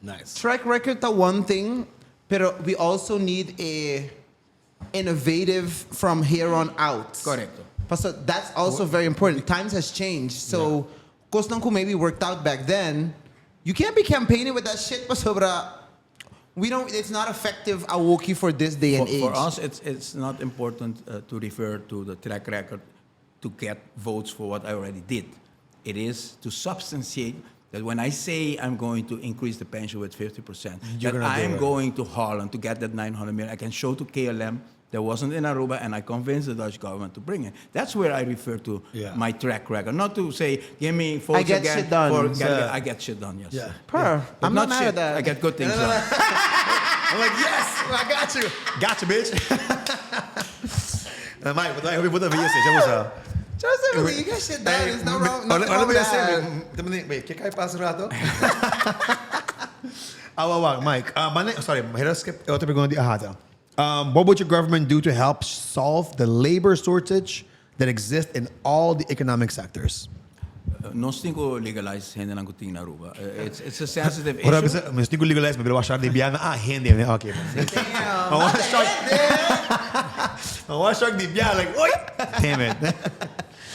Nice. Track record, that one thing, pero we also need a innovative from here on out. Correcto. So that's also very important. Times has changed. So, Kosnanku maybe worked out back then. You can't be campaigning with that shit, sobra. It's not effective awoki for this day and age. For us, it's not important to refer to the track record to get votes for what I already did. It is to substantiate that when I say I'm going to increase the pension with 50%, that I'm going to Holland to get that 900 million. I can show to KLM that wasn't in Aruba, and I convinced the Dutch government to bring it. That's where I refer to my track record. Not to say, give me votes I get again. shit done. I get shit done, yes. Yeah. I'm not mad at that. I get good things done. I'm like, yes, I got you. Got you, bitch. Mike, what have you said? Joseph, you get shit done. There's no wrong. Nothing wrong with that. Wait, kaya pass rato? Mike. Sorry, mahirap skip. Otra pergunta di ahata. What would your government do to help solve the labor shortage that exists in all the economic sectors? nós temos que legalize hende ng kuting na Aruba. It's a sensitive Ora, issue. mas tinha que legalize, mas eu achar de biana, hende, né? Ok. I want to shock. I want to shock the biana, like, oi! Damn it.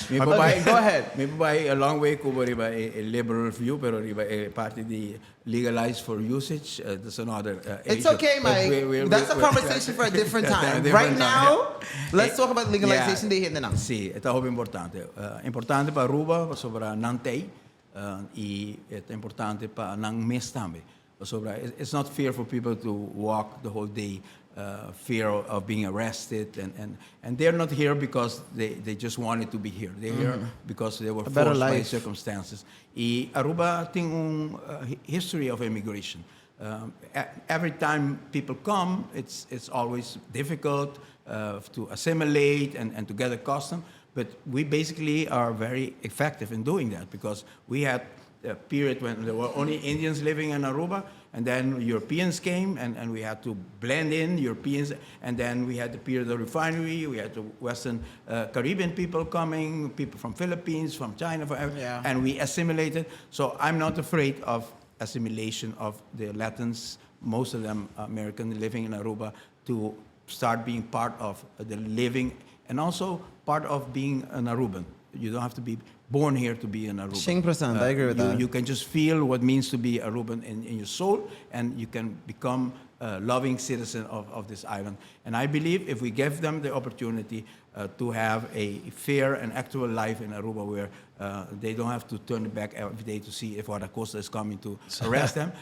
Go ahead. May babae, a long way ko ba riba a liberal view, pero riba a party di legalize for usage. That's another It's issue. okay, But Mike. That's a conversation for a different time. Right now, let's talk about legalization de hende nang. Sì, è troppo importante. Importante per Aruba, sopra Nantei, e è importante per Nang Mes tambe. Sopra, it's not fair for people to walk the whole day, fear of being arrested, and they're not here because they just wanted to be here. They're here because they were forced by circumstances. E Aruba tem history of immigration. Every time people come, it's always difficult to assimilate and to get a custom. But we basically are very effective in doing that because we had a period when there were only Indians living in Aruba, and then Europeans came, and we had to blend in Europeans, and then we had the period of refinery, we had the Western Caribbean people coming, people from Philippines, from China, and we assimilated. So I'm not afraid of assimilation of the Latins, most of them American living in Aruba, to start being part of the living and also part of being an Aruban. You don't have to be born here to be an Aruban. 100%, I agree with that. You can just feel what it means to be Aruban in your soul, and you can become a loving citizen of this island. And I believe if we give them the opportunity to have a fair and actual life in Aruba where they don't have to turn back every day to see if Guardacosta is coming to arrest them,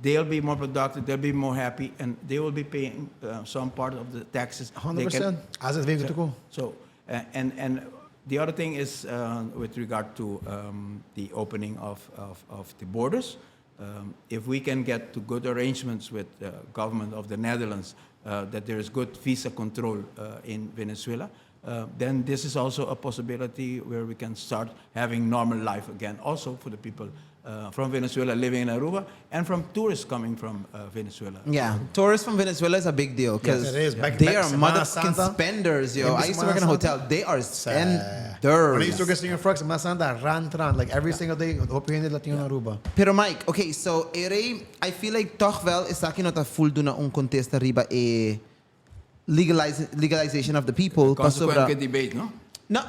they'll be more productive, they'll be more happy, and they will be paying some part of the taxes. 100%. As het weet go. So, and the other thing is with regard to the opening of the borders. If we can get to good arrangements with the government of the Netherlands, that there is good visa control in Venezuela, then this is also a possibility where we can start having normal life again, also for the people from Venezuela living in Aruba and from tourists coming from Venezuela. Yeah, tourists from Venezuela is a big deal because Yes, it is. Back- they back are Semana motherfucking Santa. spenders, yo. I used to work in a Semana Santa. hotel. They are When I used to spenders. get in your frogs, Masanda, ran, like every single day, hope you Latino in Aruba. Pero Mike, okay, so I feel like toch wel is aqui nota full do na contesta riba legalization of the people. Consequent debate, no? No.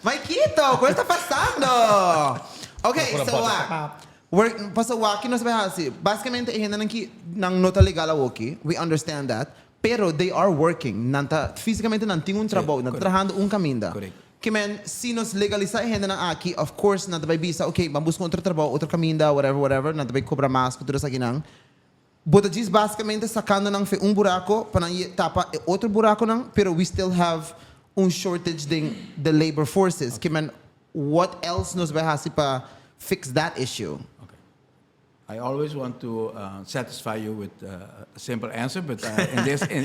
Maikito, ¿qué está pasando? Okay, so paso aqui nós vai assim, basicamente ainda não nota legal aqui, we understand that, pero they are working, nanta fisicamente não tem trabalho, não trabajando caminho. Correct. Que man, se nos legalizar ainda aqui, of course, não vai bisa, okay, vamos buscar outro trabalho, outro caminho, whatever, não vai cobrar mais, tudo isso aqui não. But diz basicamente sacando um buraco para tapa outro buraco não, pero we still have shortage the labor forces. Que man, what else nos vai fazer para fix that issue? Okay. I always want to satisfy you with a simple answer, but in this, Bring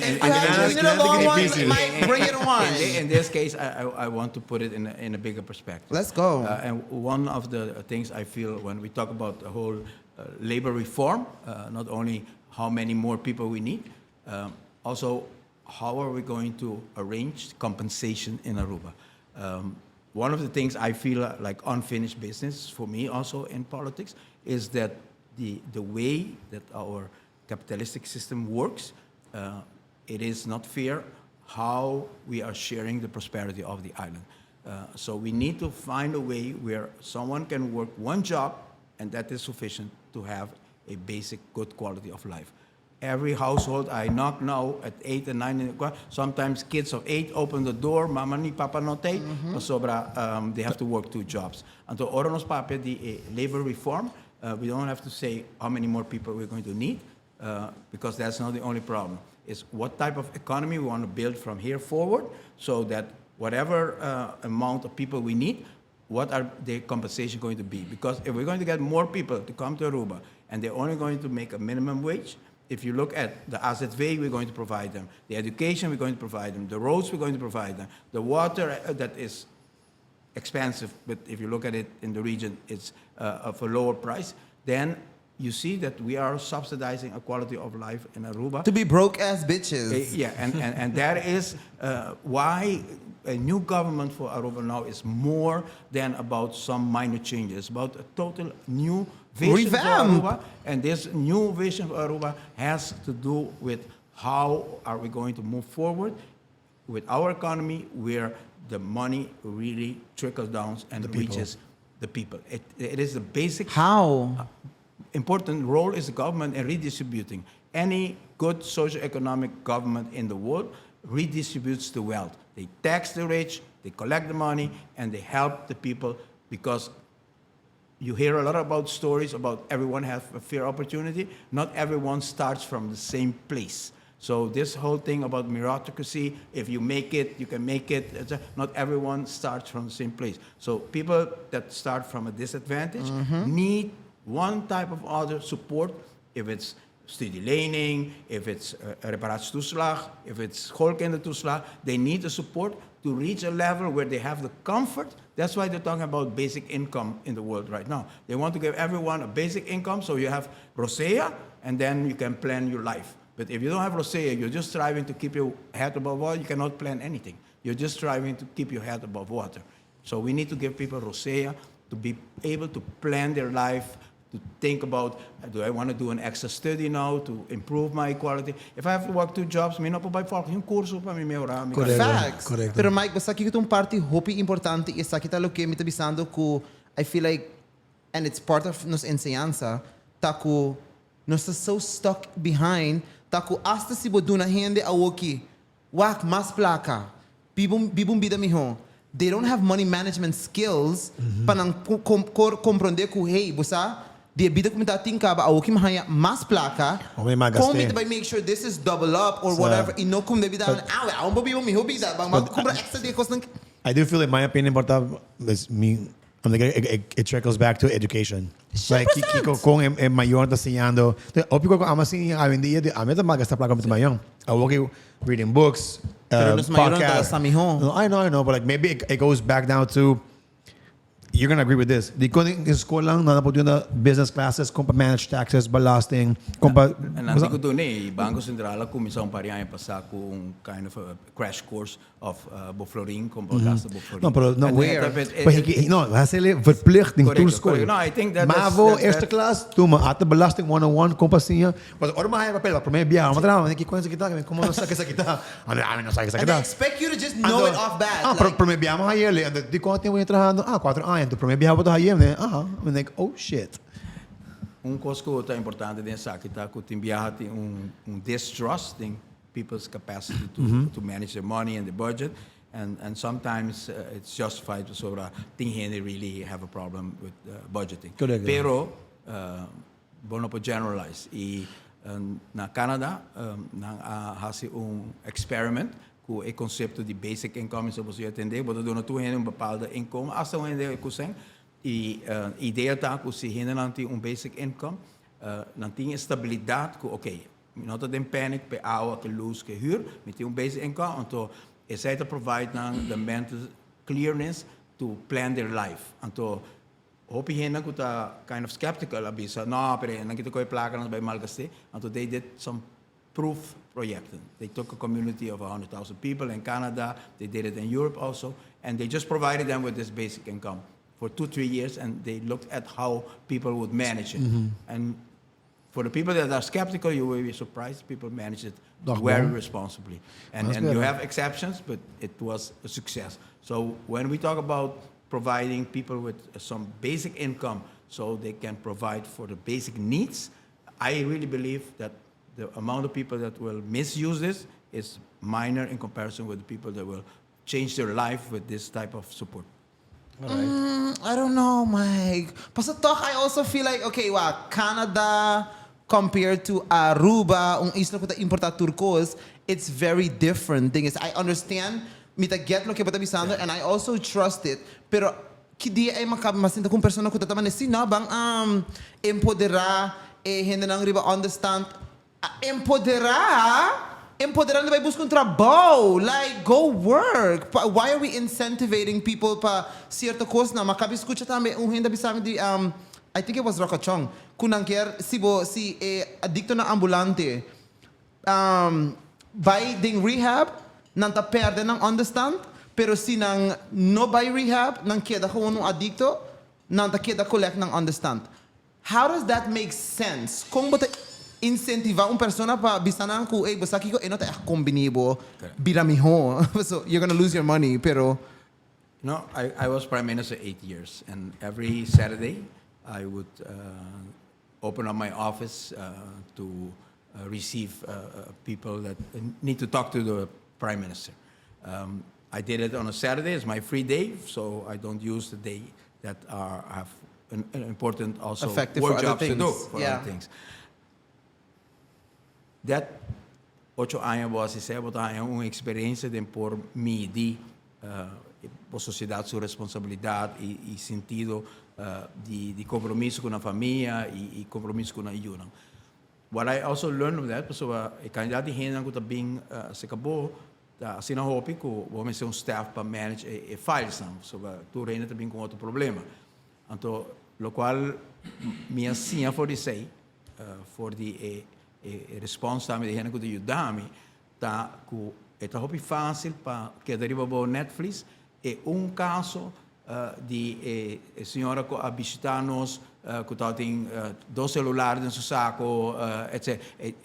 it on. in this case, I want to put it in a bigger perspective. Let's go. And one of the things I feel when we talk about the whole labor reform, not only how many more people we need, also how are we going to arrange compensation in Aruba. One of the things I feel like unfinished business for me also in politics is that the way that our capitalistic system works, it is not fair how we are sharing the prosperity of the island. So we need to find a way where someone can work one job and that is sufficient to have a basic good quality of life. Every household I knock now at 8 and 9 in the o'clock, sometimes kids of 8 open the door, mama ni papa no te, they have to work 2 jobs. Until Oronos Papia, the labor reform, we don't have to say how many more people we're going to need, because that's not the only problem. It's what type of economy we want to build from here forward, so that whatever amount of people we need, what are the compensation going to be? Because if we're going to get more people to come to Aruba, and they're only going to make a minimum wage, if you look at the AZV, we're going to provide them. The education, we're going to provide them. The roads, we're going to provide them. The water, that is expensive, but if you look at it in the region, it's of a lower price. Then you see that we are subsidizing a quality of life in Aruba. To be broke ass bitches. Yeah, and that is why a new government for Aruba now is more than about some minor changes, about a total new vision for Revamp. Aruba. And this new vision for Aruba has to do with how are we going to move forward with our economy where the money really trickles down and reaches the people. It is the basic How? important role is the government in redistributing. Any good socioeconomic government in the world redistributes the wealth. They tax the rich, they collect the money, and they help the people because you hear a lot about stories about everyone has a fair opportunity. Not everyone starts from the same place. So this whole thing about meritocracy, if you make it, you can make it. Not everyone starts from the same place. So people that start from a disadvantage need one type of other support. If it's studielening, if it's reparatiestoeslag, if it's schoolkindertoeslag, they need the support to reach a level where they have the comfort. That's why they're talking about basic income in the world right now. They want to give everyone a basic income so you have rosea and then you can plan your life. But if you don't have rosea, you're just striving to keep your head above water, you cannot plan anything. You're just striving to keep your head above water. So we need to give people rosea to be able to plan their life, to think about, do I want to do an extra study now to improve my quality? If I have to work 2 jobs, may não vai falar, yung curso para me melhorar. Facts. Correct. Pero Mike, basta que itong party hopi importante isa kita lo que mita bisando ko I feel like and it's part of nos enseñanza taku nos so stuck behind taku hasta si boduna hende awoki wak mas plaka bibum bida miho. They don't have money management skills panang comprender ko hey busa di bida ko mita tingka ba awoki mahaya mas plaka O may magaste. kung mita by make sure this is double up or whatever inokum de bida aw bibum miho bida bang magkumpra extra de cost ng I do feel, in my opinion, is me. It trickles back to education. Like, kiko kung mayor ta siyando. Opi ko ama siya awin di ame ta magasta plaka mo mayong. Awoki reading books, Pero nos mayor ta sa miho. No, I know, but like maybe it goes back down to. You're gonna agree with this. Di ko in school lang na napod yun na business classes, kung pa manage taxes, ballasting, kung pa... Nanti ko doon Bangko Sentral ko minsan pariyan pa sa kung kind of a crash course of bofloring, kung pa gasta bofloring. No, pero no, And where? it- No, hasili verplichting Correct, to school. correct. No, I think that Mavo, that's- eerste klas, tuma, ate belasting 101, kung pa siya. But or mahaya papel, primeiro biya, matrama, hindi ko sa kita, kung mo sa kita. Ano amin na sa And they kita. expect you to just know it off bat. Ah, primeiro biya mo hayeli, and di ko atin mo trabajando. 4 anos, tu primeiro biya mo to hayem, né? I'm like, oh shit. coisa que é importante nessa aqui tá que tem distrust in people's capacity to manage their money and the budget, and sometimes it's justified so they really have a problem with budgeting. Correct. Pero bono po generalize na Canada hasi experiment ku e concepto de basic income se você atender, bodo dono tu hen bepaalde inkomen as dan hende kuseng ideia tá que se hende nanti basic income nanti estabilidade ku okay not den panic pe awa ke lose ke huur met basic income onto is to provide the mental clearness to plan their life onto hopi hende ku ta kind of skeptical abisa no pero nangito ko plaka nas by malgaste onto they did some proof project. They took a community of 100,000 people in Canada. They did it in Europe also. And they just provided them with this basic income for 2-3 years. And they looked at how people would manage it. And for the people that are skeptical, you will be surprised. People manage it very responsibly. And you have exceptions, but it was a success. So when we talk about providing people with some basic income so they can provide for the basic needs, I really believe that the amount of people that will misuse this is minor in comparison with the people that will change their life with this type of support. I don't know, Mike. Basta talk, I also feel like, okay, Canada compared to Aruba, isla ko ta importa turcos, it's very different. Thing is, I understand, mita get lo que bata bisando, and I also trust it. Pero, kidi ay masinta kung persona ko tataman si na bang empodera hende nang riba understand empoderar na vai buscar trabalho, like go work. Why are we incentivating people pa certa coisa na makabi escuta também henda bisame de I think it was Rockachong, kunang kier si adicto na ambulante, by ding rehab, nang ta perde ng understand, pero si nang no by rehab, nang kieda ko unong adicto, nang ta kieda collect ng understand. How does that make sense? Kung bata incentivar persona pa bisanan ko, basaki ko, no ta kombinibo, biramiho. So you're gonna lose your money, pero... No, I was Prime Minister 8 years, and every Saturday I would open up my office to receive people that need to talk to the Prime Minister. I did it on a Saturday. It's my free day, so I don't use the day that have an important also Effective work for other jobs to do things. for Yeah. other things. That 8 anos was uma experiência de por medir a sociedade sua responsabilidade e sentido de compromisso com a família e compromisso com a união. What I also learned from that, so a candidato de renda que também se acabou, assim na hope que vamos ser staff para manage files, so tu renda também com outro problema. Então, lo qual minha senha for de sei, for de response também de renda que te ajudar-me, tá que é hope fácil para que deriva bo Netflix. É caso de senhora que a visitar-nos, que tem 2 celulares no seu saco, etc.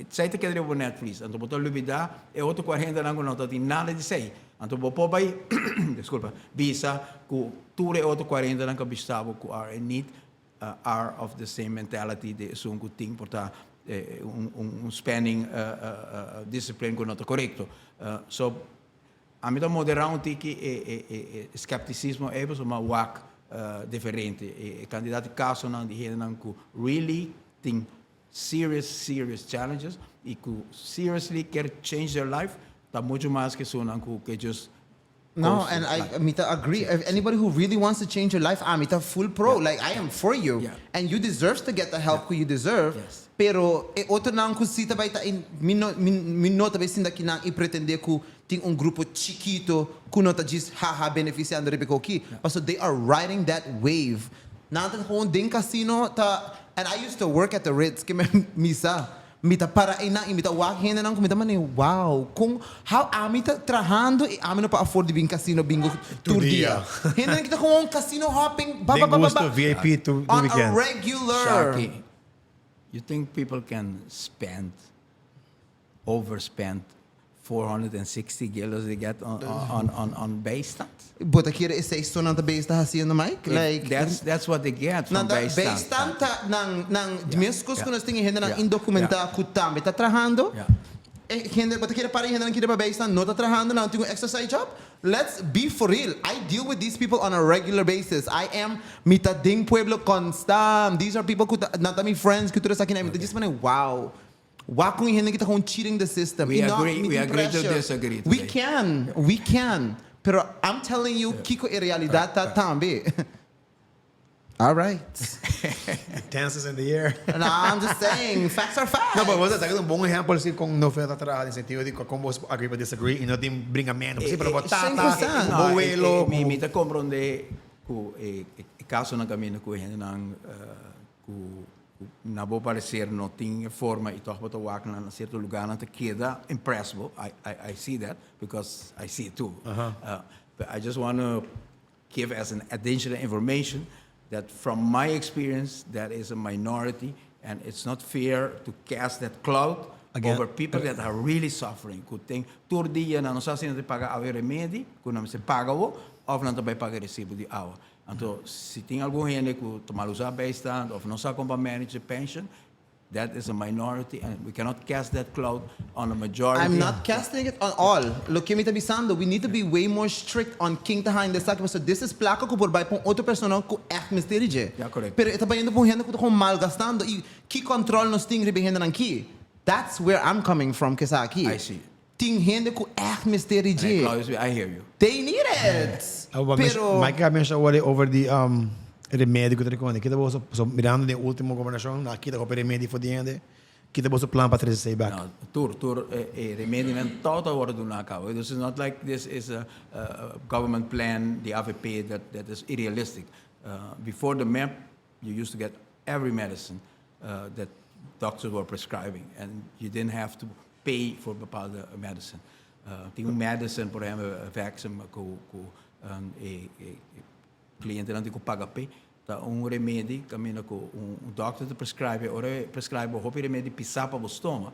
Sei que deriva Netflix. Então, botar lubida é 8:40 não tem nada de sei. Então, vou para aí, desculpa, visa que tudo é 8:40 não que visitava que are in need, are of the same mentality de som que tem por spending discipline que não está correto. So, a mim moderar tiki skepticismo é uma wak diferente. Candidato caso não de gente que really think serious challenges e que seriously quer change their life, tá muito mais que só não que just. No, and I agree. If anybody who really wants to change your life, I'm full pro. Like, I am for you. Yeah. And you deserve to get the help you deserve. Yes. Pero, outro nang kusita ba ita minota ba sinda kinang ipretende ku ting grupo chiquito kuno ta just beneficiando rebeko ki. So they are riding that wave. Natan kung ding casino ta, and I used to work at the Ritz kime misa. Mita para ina imita wak hende nang kumita man wow kung how amita trabajando e amino pa afford bin casino bingo tour dia hende kita kung casino hopping VIP to on weekend. a regular. Sharky, you think people can overspend 460 kilos they get on base stunts? But akira is say so nang base ta haciendo Mike like That's what they get from base base stunts. tanta nang mescos com nós tem hende nang Yeah. indocumentada ku tambe tá trabajando. Yeah. Hende but akira para hende nang kita ba base stand no tá trabajando nang tingo exercise job. Let's be for real. I deal with these people on a regular basis. I am mita ding pueblo constant. These are people who not me friends who sa akin mita just man wow. Wag kung hindi kita kung cheating the system. We agree to disagree today. We can. Pero I'm telling you, Kiko e realidad ta tambi. All right. Dances in the air. No, I'm just saying, facts are facts. No, but você tá um bom exemplo assim com não foi atrás no sentido de como você agree but disagree e não tem bringamento. Você para botar boelo. Me tá compreender que caso na caminho que gente não na boa parecer não tem forma e toch botar wak na certo lugar não te queda impressible. I see that because I see it too. But I just want to give as an additional information that from my experience that is a minority and it's not fair to cast that cloud over people that are really suffering. Ku tem tur dia na não sa sino de pagar a remedy, ku não se paga o of não também paga recibo de água. Então, se tem algum gente que tomar usar beistand ou não sabe como manage pension, that is a minority and we cannot cast that cloud on a majority. I'm not casting it on all. Lo que me está avisando, we need to be way more strict on quem está ainda sabe. So this is placa que por vai para outra pessoa que é mistério. Yeah, correct. Pero está indo para gente que está malgastando e que control nos tem rebendo aqui. That's where I'm coming from, que está aqui. I see. Tem gente que é mistério. I hear you. They need it. Pero Mike mentioned over the remédio que tu recomenda. Kita bolso so mirando de último governação, na kita com remédio for diende. Kita bolso plan para trazer back. No, tur remédio não toda hora do na cabo. This is not like this is a government plan, the AVP that is irrealistic. Before the map, you used to get every medicine that doctors were prescribing. And you didn't have to pay for bepaalde medicine. Tem medicine, por exemplo, vaccine cliente não tem que pagar pay. Tá remédio caminho com doctor te prescreve, ora prescreve hopi remédio pisar para o estômago,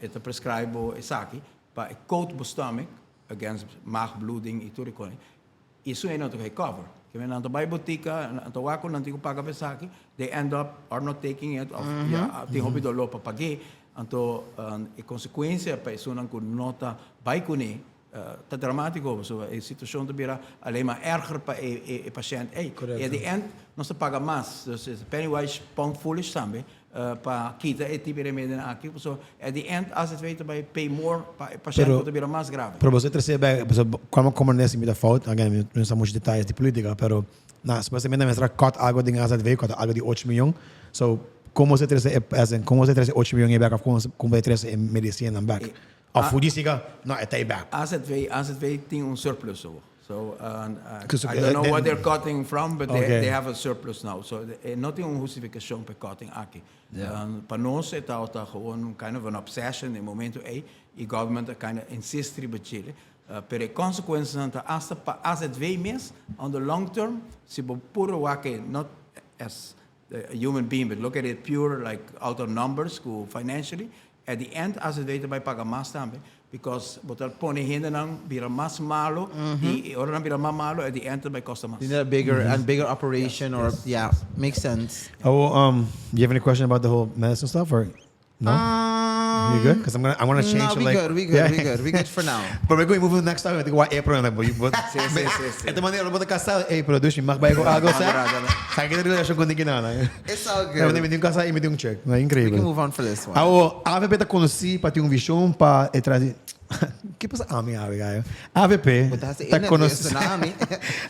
te prescreve isso aqui para coat o stomach against maagbloeding e tudo isso. Isso é não te recover. Que vem na tua botica, na tua waco não tem que pagar para aqui, they end up are not taking it, tem hopi dolo para pagar, então a consequência para isso não com nota vai com te dramático, so a situação te vira alleen maar erger para o paciente. E at the end, não se paga mais. Dus pennywise pound foolish também para quitar esse tipo de remédio aqui. So at the end, als het weten bij pay more, para o paciente te vira mais grave. Para você perceber, como nesse me dá falta, again, não são muitos detalhes de política, pero supostamente a mestra cut algo de as veio, cut algo de 8 milhões. So como você trazer 8 milhões e back, como você trazer medicina back? Of hoe die zeggen, nou, het is back. AZV tem surplus. So I don't know what they're cutting from, but they have a surplus now. So nothing justificação para cutting aqui. Para nós é gewoon kind of an obsession in momento e government kind of insist riba Chile. Per a consequence anta AZV mes on the long term, se puro wake not as a human being, but look at it pure like out of numbers, financially. At the end, as het weten bij paga mas também, because botar pone hende nang bira mas malo, e ora nang bira mas malo, at the end bij kosta mas. You need a bigger operation, or makes sense. Oh, do you have any question about the whole medicine stuff, or no? You good? Because I want to change. No, we good for now. But we're going to move to the next time. I think what April na but esta maneira eu casal April dus mag bij algo sa. Sa kita relasyon kundi kinana. It's all good. Eu me casal e me um check. É incrível. We can move on for this one. AVP tá conheci para ter visão para trazer. Que passa gaio. AVP tá conheci.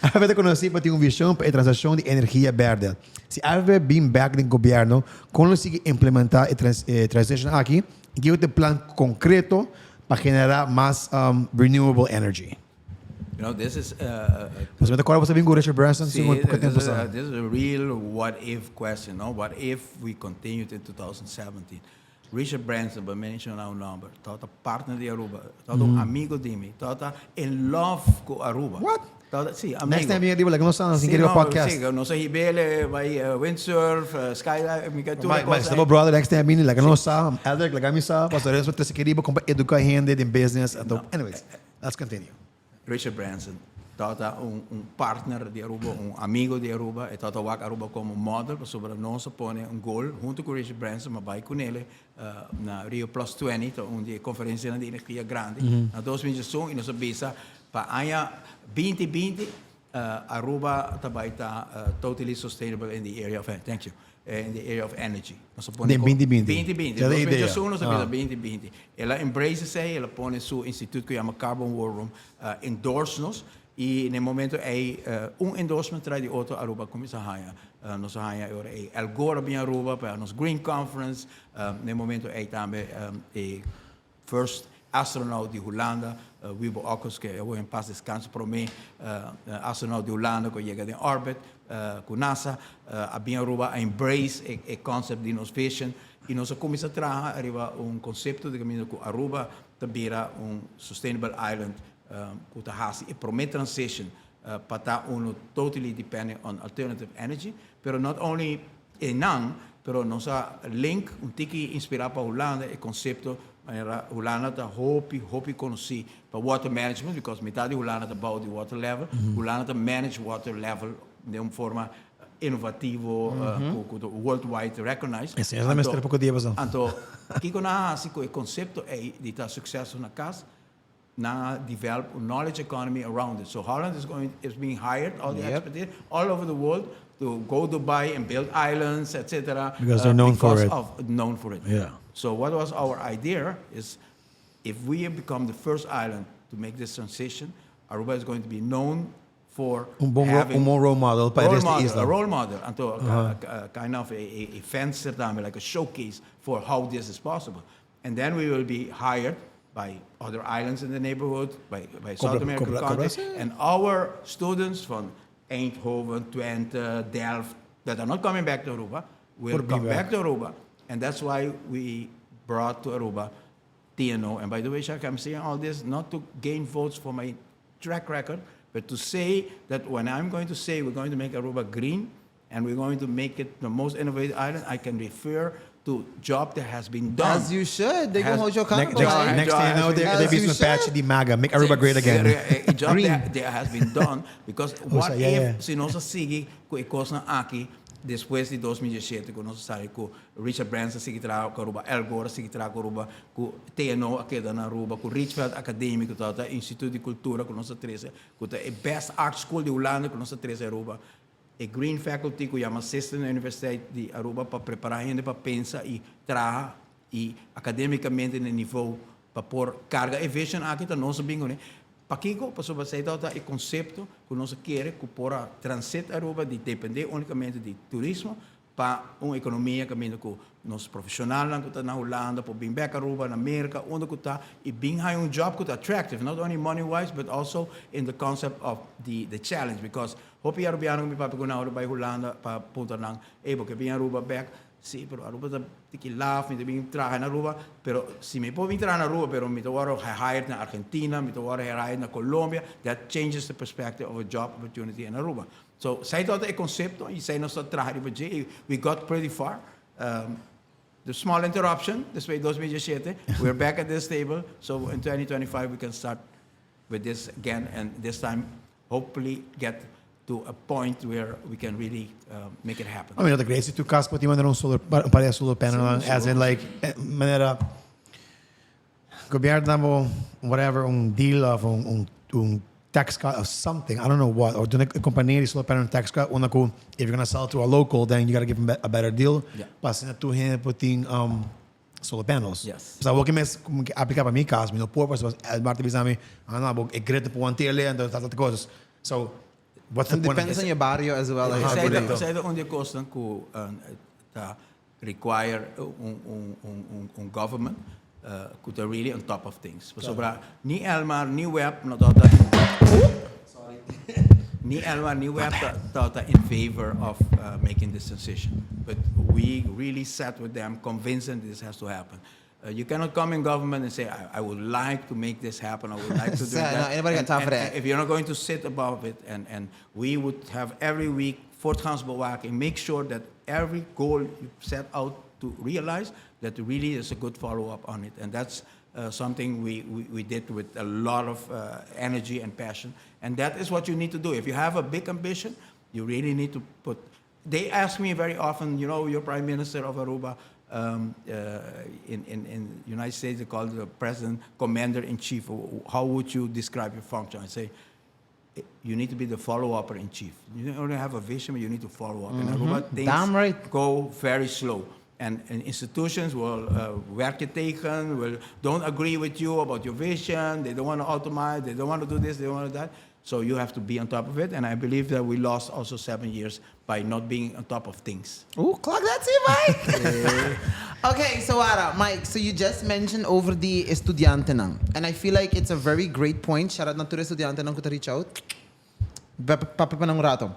AVP tá conheci para ter visão para transação de energia verde. Se AVP bem back do governo consegue implementar a transition aqui, que é plan concreto para generar mais renewable energy. You know, this is Mas agora você vem com Richard Branson, this is a real what if question, no? What if we continued in 2017? Richard Branson, by mentioning our number, tata partner de Aruba, tata amigo de mim, tata in love com Aruba. What? Tata, sì, amigo. Next time viene like, non stanno a sentire il podcast. Sì, non so hibele, vai windsurf, skydive, mica tu. Mas stavo brother next time viene like non sa, Elder like ami sa, pastor reso tre sekiribo com educar hende in business. Anyways, let's continue. Richard Branson, tata partner de Aruba, amigo de Aruba, e tata wak Aruba como model, sobre nós pone goal junto com Richard Branson, mas vai com ele na Rio Plus 20, onde conferência de energia grande, na 2021 e nós bisa para anya 2020 Aruba também está totally sustainable in the area of in the area of energy. Nós pone 2020. 2021 nós bisa 2020. Ela embrace se, ela pone su instituto que chama Carbon War Room, endorse-nos. E no momento é endorsement traz de outro Aruba como isso hania. Nós hania agora é El Gore bem Aruba para nos Green Conference. No momento é também first astronaut de Holanda, Wiebo Ockels que eu em paz descanso para mim, astronaut de Holanda que chega em orbit com NASA, a bem Aruba a embrace a concept de innovation e nós começamos a trabalhar arriba conceito de caminho com Aruba também sustainable island. Kutahasi e promet transition para totally dependent on alternative energy, pero not only enang, pero nossa link tiki inspirado para Holanda e concepto manera Holanda ta hopi conheci para water management because metade Holanda ta bouw the water level, Holanda ta manage water level de forma innovativo, worldwide recognized. Esse é a mestra pouco dia passou. Então, kiko na hasi ko e concepto é de ta sucesso na casa. Now develop a knowledge economy around it. So Holland is being hired, all the experts all over the world to go to Dubai and build islands, etc. Because they're known for it. Known for it. Yeah. So what was our idea is, if we have become the first island to make this transition, Aruba is going to be known for having bom role model para esta isla. A role model, kind of a fence, like a showcase for how this is possible. And then we will be hired by other islands in the neighborhood, by South American countries, and our students from Eindhoven, Twente, Delft, that are not coming back to Aruba, will Put come back. back to Aruba. And that's why we brought to Aruba TNO. And by the way, Shaq, I'm saying all this not to gain votes for my track record, but to say that when I'm going to say we're going to make Aruba green and we're going to make it the most innovative island, I can refer to job that has been done. As you should. They Has- go hold your Next, campo. right? next thing you know, As they be you some patch should. the MAGA, make Aruba great again. A job Green. that has been done because what yeah, if yeah. si nossa sigi ku ikos na aqui depois de 2017 ku nossa sabe ku Richard Branson sigi tra ku Aruba, El Gore sigi tra ku Aruba, ku TNO aqui da Aruba, ku Richfield Academico tá Instituto de Cultura ku nossa 13, ku tá a Best Art School de Holanda ku nossa 13 Aruba. A green faculty ku chama assistant na Universidade de Aruba para preparar gente para pensar e trabalhar e academicamente no nível para pôr carga e vision aqui tá nosso bingo né. Pakiko, para você dar o conceito que nós queremos que por transit Aruba de depender unicamente de turismo para uma economia que nós profissionais que está na Holanda, para vir back Aruba na América, onde que está e bem há job que está attractive, not only money wise, but also in the concept of the challenge because hopi Arubiano que me papi na Aruba Holanda para punta nang porque vir Aruba back sí, pero Aruba está tiquilaf, me bem trabalhar na Aruba, pero se me pode vir trabalhar na Aruba, pero me tô hired na Argentina, me tô hired na Colombia, that changes the perspective of a job opportunity in Aruba. So, sai todo o conceito e sai nosso trabalho para we got pretty far. The small interruption, this way 2017, we're back at this table, so in 2025 we can start with this again, and this time hopefully get to a point where we can really make it happen. I mean, the greatest to cast put mandar solar para solar panel lang, as in like manera gobyerno whatever deal of tax cut or something, I don't know what, or do a company solar panel tax cut una ko if you're going to sell to a local then you got to give them a better deal. Yeah. Passing to him putting solar panels. Yes. So what mes aplicar para mi caso, me no por pues el Marta bisami ano e grete po antele and that coisas. So what's the It point? depends on your barrio as well. Aha, like, correcto. Zij de onde kosten ku require government ku to really on top of things. Sobra ni Elmar ni web no data. Sorry. Ni Elmar ni web data in favor of making this transition. But we really sat with them, convinced them this has to happen. You cannot come in government and say, I would like to make this happen, I would like to do Sad, that. no, anybody got time for that. If you're not going to sit above it, and we would have every week voortgaans bewaking, make sure that every goal you set out to realize, that really is a good follow-up on it. And that's something we did with a lot of energy and passion. And that is what you need to do. If you have a big ambition, you really need to put... They ask me very often, you're Prime Minister of Aruba, in the United States, they call the president commander-in-chief. How would you describe your function? I say, you need to be the follow-upper in chief. You don't only have a vision, but you need to follow up. And Aruba, things Damn right. go very slow. And institutions will werk je tegen, don't agree with you about your vision, they don't want to automate, they don't want to do this, they don't want to do that. So you have to be on top of it. And I believe that we lost also 7 years by not being on top of things. Ooh, clock that too, Mike. Okay, so Mike, so you just mentioned over the estudiante nang. And I feel like it's a very great point. Shout out na to the estudiante nang to reach out. Papi pa ng rato.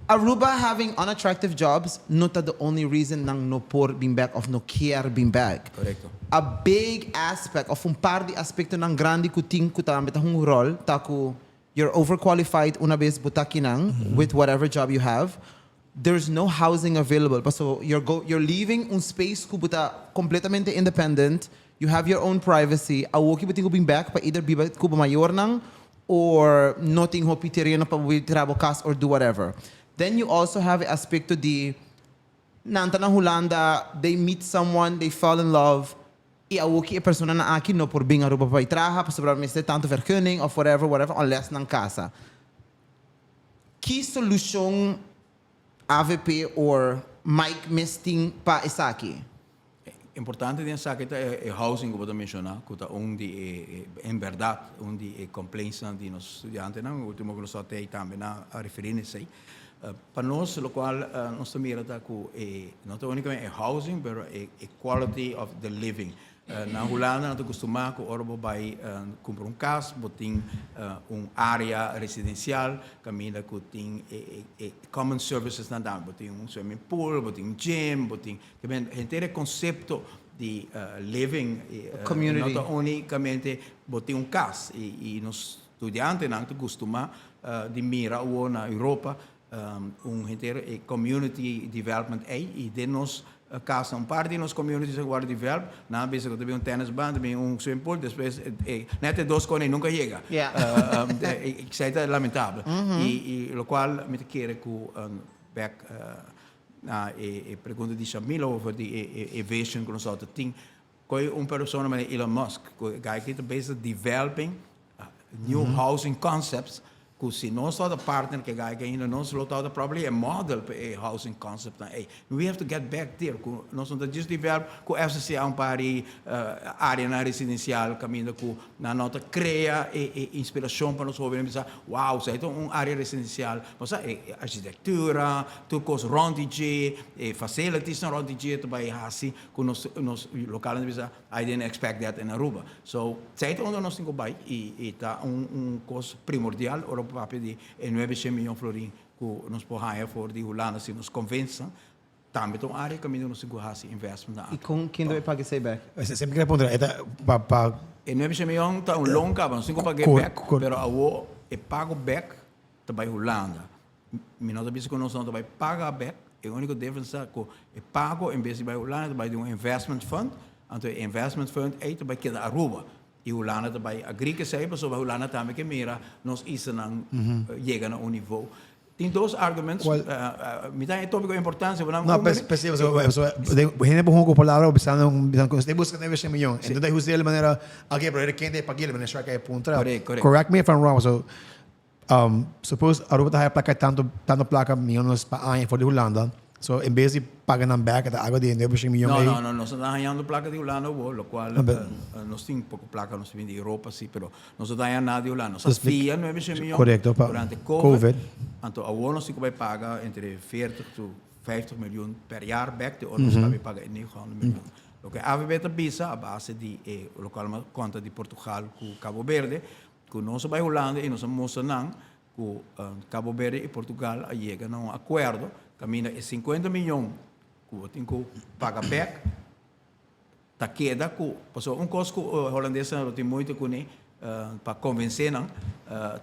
Aruba having unattractive jobs, not the only reason nang no por being back of no care being back. Correcto. A big aspect of par di aspecto ng grande kuting kutam betahung role taku you're overqualified una vez butaki nang with whatever job you have. There's no housing available. So you're leaving un space ku buta completamente independent. You have your own privacy. Awoki buting ko being back pa either biba ku mayor nang or noting ho piteria na pa travel cast or do whatever. Then you also have the aspect of the nanta ng Holanda, they meet someone, they fall in love, iawuki a persona na akin no por bing Aruba pa itraha, pa sobrang may tanto vergunning of whatever, unless ng casa. Key solution AVP or Mike misting pa isaki? Importante din sa kita housing ko ba mencionar, kuta onde em verdade onde complaints di nos estudiante na ultimo que nos até também na referir sei. Para nós, lo qual nós mira ta ku not only housing, but a quality of the living. Na Holanda, nós costumamos que Aruba vai comprar casa, botem área residencial, caminha que tem common services na dama, botem swimming pool, botem gym, botem, que bem, inteiro conceito de living community, não unicamente botem casa e nos estudiantes não costumamos de mira ou na Europa inteiro community development e de nos casa parte nos communities agora develop na vez que também tennisbaan também swimming pool depois net dois cones nunca chega isso é lamentável e o qual me quer que back na pergunta de Shamila over the aviation que nós tem coi pessoa chamada Elon Musk que está based developing new housing concepts que se nós estamos a partner que ainda não se lotado probably a model para a housing concept we have to get back there nós não just develop com FCC pari área na residencial caminho com na nota cria inspiração para nós jovens pensar wow isso é área residencial mas arquitetura tudo coisa rondije facilities na rondije também assim com nós local pensar I didn't expect that in Aruba so isso é onde nós temos vai e tá coisa primordial o papel de 900 milhões florim que nos podem for de Holanda se nos convençam também tem área que nós temos que investment e com quem deve pagar esse back sempre queria perguntar para 900 milhões está longo cabo nós temos que pagar back pero ao pago back também Holanda nós também que nós não vai pagar back a única diferença que pago em vez de Holanda vai de investment fund então investment fund é também que da Aruba e Holanda também agree que sei mas sobre Holanda também que mira nós isso não chega a nível tem dois argumentos me dá tópico importante não percebes gente por uma palavra pensando você busca 900 milhões então você de maneira aqui para quem tem pagar mas não é ponto correct me if I'm wrong so suppose Aruba está placa tanto placa milhões para a for de Holanda so em vez de pagar na back da água de 900 milhões não nós estamos ganhando placa de Holanda o qual nós temos pouco placa nós vim de Europa sim pero nós não ganhamos nada de Holanda nós fia 900 milhões correto durante COVID então agora nós temos que pagar entre 40 to 50 milhões per jaar back de nós também pagar em 900 milhões o que a beta bisa a base de local conta de Portugal com Cabo Verde que nós vai Holanda e nós mostramos que Cabo Verde e Portugal chegam a um acordo caminha 50 milhões que tem que pagar back tá queda que passou coisa que o holandês não tem muito com para convencer não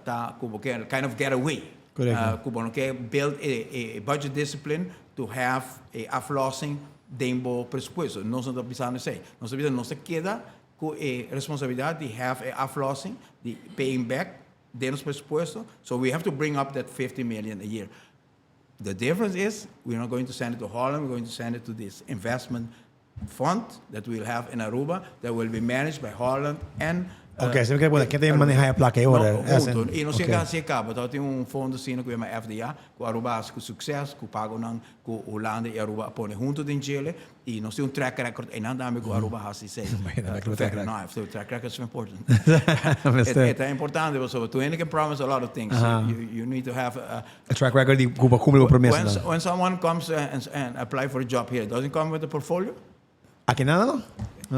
tá como que kind of get away que bom que build a budget discipline to have a aflossing dembo presupuesto nós não precisamos sei nós precisamos queda com a responsabilidade de have a aflossing de paying back dentro do presupuesto so we have to bring up that 50 million a year. The difference is we're not going to send it to Holland, we're going to send it to this investment fund that we'll have in Aruba that will be managed by Holland and okay, você quer dizer que tem manejar a placa aí ora e não chega a ser cabo então tem fundo sino que é uma FDA que Aruba com sucesso que pago não que Holanda e Aruba põe junto em Chile e nós temos track record e nada amigo Aruba has to say track record is important é importante porque to any can promise a lot of things you need to have a track record de cumprir promessa when someone comes and apply for a job here doesn't come with a portfolio aqui nada não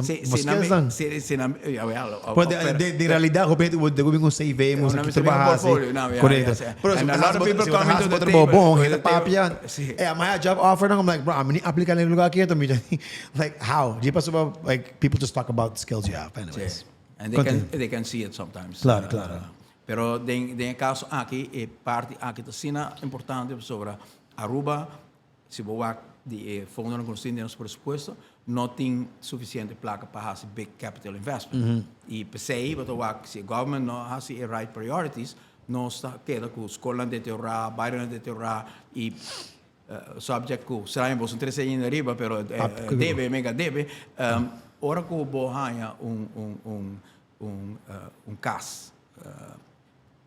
de realidade de um CV mas que trabalhar assim correto and a lot of people come into the table bom ele papia é my job offer I'm like bro I'm going to apply no lugar aqui então like how de passou like people just talk about the skills you have anyways and they can see it sometimes claro pero de caso aqui parte aqui tá sendo importante sobre Aruba se boa de fundo não consiste nos presupuesto não tem suficiente placa para fazer big capital investment e pensei que se o government não faz right priorities não está queda com escola de terra bairro de terra e subject que será em bolso 13 anos riba pero deve mega deve ora que o hania cas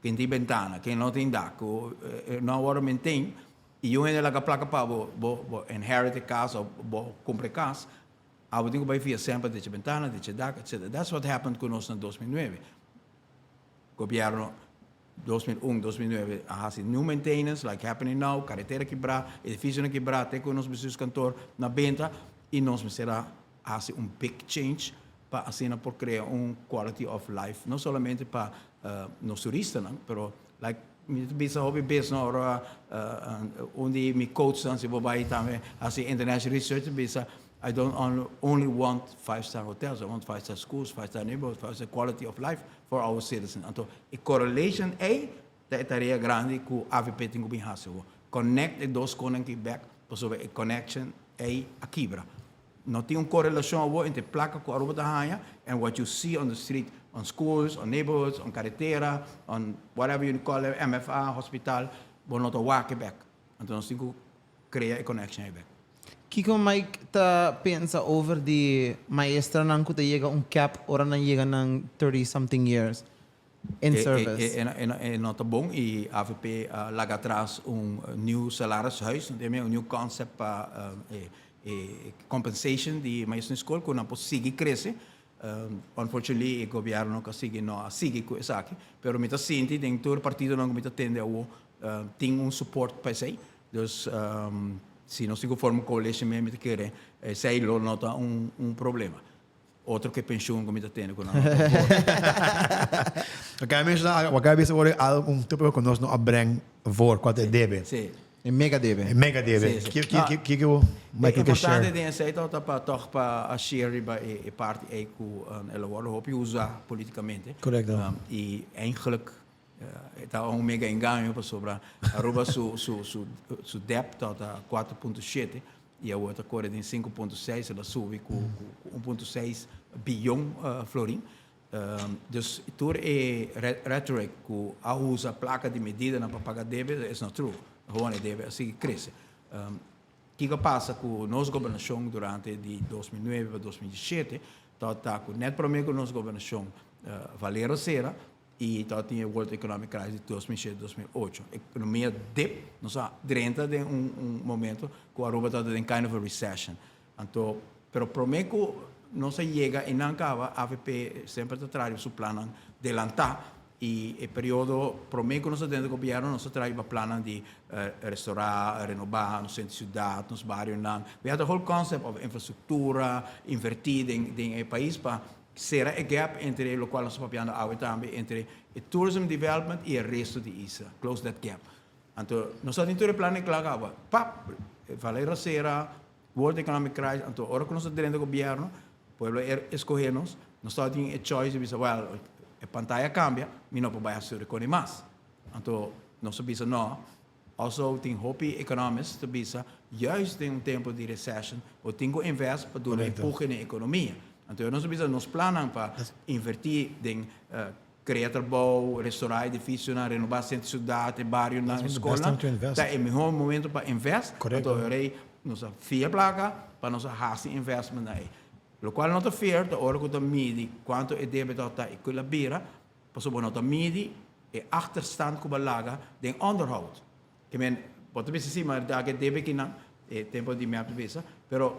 quem tem ventana quem não tem daco não ora mantém e eu ainda a placa para inherit casa ou comprar casa I would think by via sempre de ventana, de DAC, etc. That's what happened con nós em 2009. Governo 2001, 2009, há new maintenance, like happening now, carretera quebrar, edifício quebrar, até com nós precisamos cantor na venda, e nós será big change para assim por criar quality of life, não somente para nos turistas, não, pero like bisa hobby base no onde me coach dan se bobai também assim international research bisa I don't only want 5-star hotels, I want 5-star schools, 5-star neighborhoods, 5-star quality of life for our citizens. Então, a correlation é da tarefa grande que a AVP tem que bem fazer. Connect dos conen que back, porque a connection é a quebra. Não tem uma correlação entre placa com a Aruba da hania and what you see on the street, on schools, on neighborhoods, on carretera, on whatever you call it, MFA, hospital, but not a walk back. Então, nós temos que criar a connection back. Kiko Mike ta pensa over the maestra nang ko ta llega cap ora nang llega ng 30-something years in service. É nota bom e a AVP laga atrás new salarishuis, new concept para compensation de maestro escola que não pode seguir crescer. Unfortunately, o governo não consegue seguir com isso aqui, pero me tá senti dentro do partido não me tá tende a tem suporte para isso. Então se nós temos forma coalition mesmo que querer, sei lo nota problema. Outro que pensou como está tendo com nós. Oké, mensen, wat ga je worden tipo que nós não abreng voor qual é debe. Sim. É mega debe. É mega debe. Que o Michael que share. É importante tem sei para a share riba e parte é que ela hoop usar politicamente. Correto. E eigenlijk está mega engano para sobre Aruba su debt está 4.7 e a outra cor em 5.6 ela sube com 1.6 bilhão florim. Dus tur rhetoric que a usa placa de medida para pagar débito é não true. Gewoon deve assim cresce. Que passa com nossa governação durante de 2009 para 2017, tá com net prometo nossa governação valeu será e tá tinha World Economic Crisis de 2007-2008. A economia dip, não só dentro de momento que a Aruba está em kind of a recession. Então, pero prometo não se chega e não acaba, a AVP sempre está trazendo seu plano de adelantar e o período prometo nós dentro do governo nós trazemos plano de restaurar, renovar nos centros de cidade, nos bairros. We have the whole concept of infraestrutura, invertir em país para ser a gap entre o qual nós estamos falando também entre o tourism development e o resto de isso, close that gap. Então, nós temos todo o plano claro, valeu será World Economic Crisis, então, agora que nós estamos dentro do governo, o povo escolher-nos, nós temos a choice de dizer, well, a pantalla cambia, mas não podemos fazer com mais. Então, nós sabemos não, also tem hope economists que dizem, juist em tempo de recession, o tem que investir para dar empurro na economia. Então, nós sabemos nos planos para invertir em criar trabalho, restaurar edifícios, renovar centro de cidade, bairro, na escola. É o melhor momento para investir. Então, nós fia placa para nós fazer investment aí. O qual não está fair, a hora que está mede quanto é débito está e que la bira, para sobre não está mede é achterstand que balaga de onderhoud. Que men pode pensar assim, mas dá que débito que não é tempo de minha cabeça, pero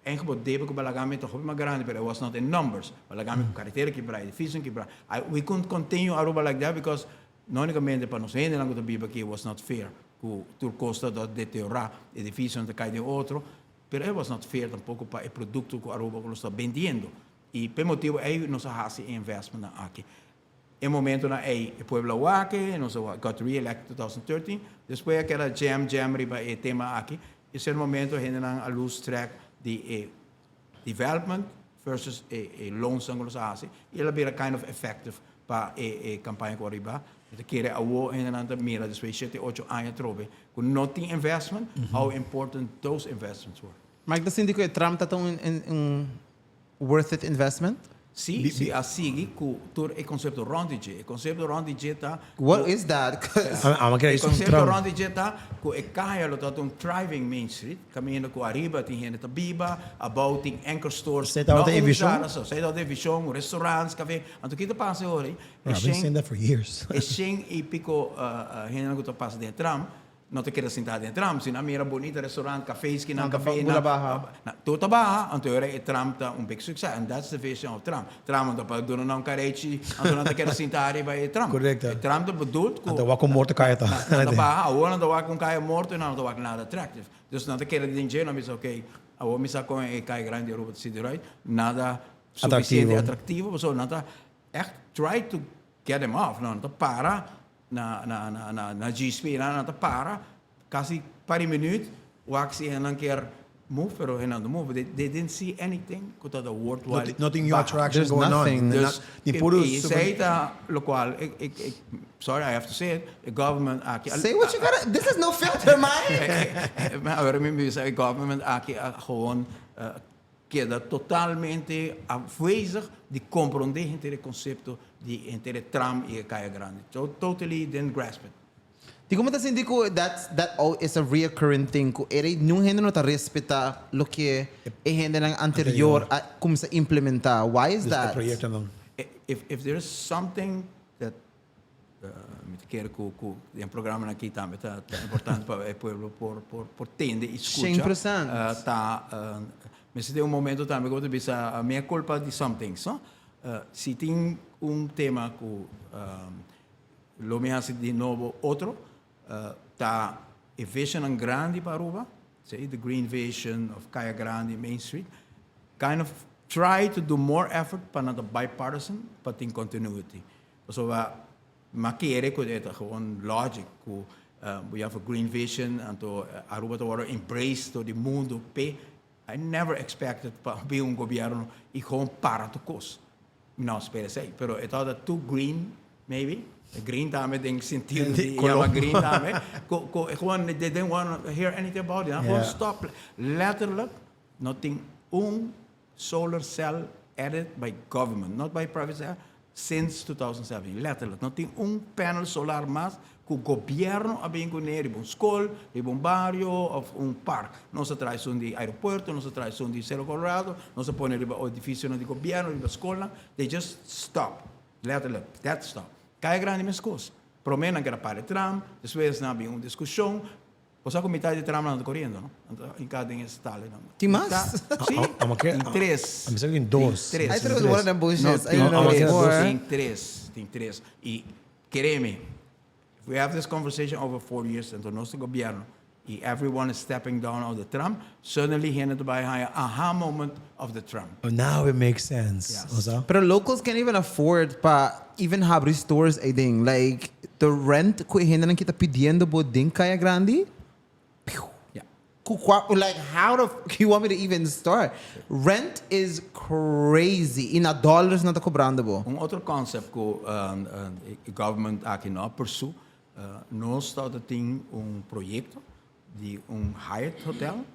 em que débito que balagamento é mais grande, but it was not in numbers. Balagamento carretera quebrar, edifício quebrar. We couldn't continue Aruba like that because não unicamente para nós ainda não está biba que was not fair. Que o custo de deteriorar edifício não cai de outro. Pero it was not fair tampoco para o produto que a Aruba está vendendo. E por motivo aí nós fazemos investment aqui. Em momento na o pueblo aqui, nós got re-elected em 2013. Depois aquela jam riba o tema aqui. Esse é o momento ainda a lose track de development versus loans que nós fazemos. E ela vira kind of effective para a campanha com a riba. Então, que a o ainda mira depois 7-8 anos trobe. Com não tem investment, how important those investments were. Mike, das hindi ko Tram está worth it investment? Sim, a sigi com todo o conceito rondige. O conceito rondige está. What is that? O conceito rondige está com o carro está thriving Main Street, caminhando com a riba, tem gente biba, about tem anchor stores. Você está em visão? Você está em visão, restaurantes, café. Então o que está passando hoje? I've been saying that for years. É 100 e pico gente que está passando dentro Tram. Não te queres sentar dentro Tram, se não mira bonita restaurante, cafés que não café na toda barra, então é Tram tá big success, and that's the vision of Tram. Tram não para dono não carete, então não te queres sentar e vai Tram. Correto. Tram tá bedoeld com. Então com morto cai tá. Na barra, ou não tá com caia morto e não tá nada attractive. Dus não te queres dinheiro, não me ok. A o misa com cai grande Aruba City right, nada sufficiente attractivo. So nata echt try to get them off. No, nata para na GSP nata para kasi pari minuut waxi en een keer move pero en aan move. They didn't see anything dat worthwhile. Nothing new attraction There's going nothing. on. Dus Die puro zei dat lokaal. Sorry, I have to say it. The government Say what you gotta. This is no filter, man. Maar remember, the government gewoon queda totalmente afwezig de compreender entre concepto de entre Tram e Kaya Grande. So totally didn't grasp it. Di ko matasin ko that is a reoccurring thing ko ere nung hindi no ta respeta lo que hindi lang anterior kung sa implementa. Why is that? If there's something that met quero que programa aqui também tá importante para o pueblo por tende escuta 100%. mas se tem momento também que eu te a minha culpa de something, so se tem tema que lo me hace de novo outro tá a vision grande para Aruba, say the green vision of Kaya Grande Main Street, kind of try to do more effort para the bipartisan but in continuity. So makere ko ito gewoon logic ko we have a green vision and to Aruba to were embrace to the mundo pe. I never expected pa be un gobyerno y gewoon para to cos. No spera say, pero ito da too green maybe. Green dame ding sentido di green dame. Gewoon they didn't want to hear anything about it. Gewoon stop. Letterlijk nothing solar cell added by government, not by private sector. Since 2007, letterlijk. Não tem panel solar mais que o governo abriu com ele, uma escola, um barrio ou parque. Não se traz de aeroporto, não se traz de Cerro Colorado, não se põe o edifício de governo, de escola. They just stop. Letterlijk, that stop. Kaya grande minhas coisas. Promena que era para o Tram, depois havia uma discussão. Você com metade de Tram não está correndo, não? Em cada estado. Tem mais? Sim, tem três. I'm saying dois. Três. I thought it was one of them bullshits. I Tem didn't know tem três. E, quereme, if we have this conversation over 4 years, entre o nosso governo, e everyone is stepping down of the Tram, suddenly here to buy a aha moment of the Tram. Oh, now it makes sense. Yes. But locals can't even afford pa even have stores a ding. Like, the rent ko hindi lang kita pidiendo bo ding Kaya Grande. Yeah. Like, how the you want me to even start? Rent is crazy. In dollars na ta cobrando bo. Outro concept que o government aqui não pursue, nós estamos tem projeto de Hyatt Hotel,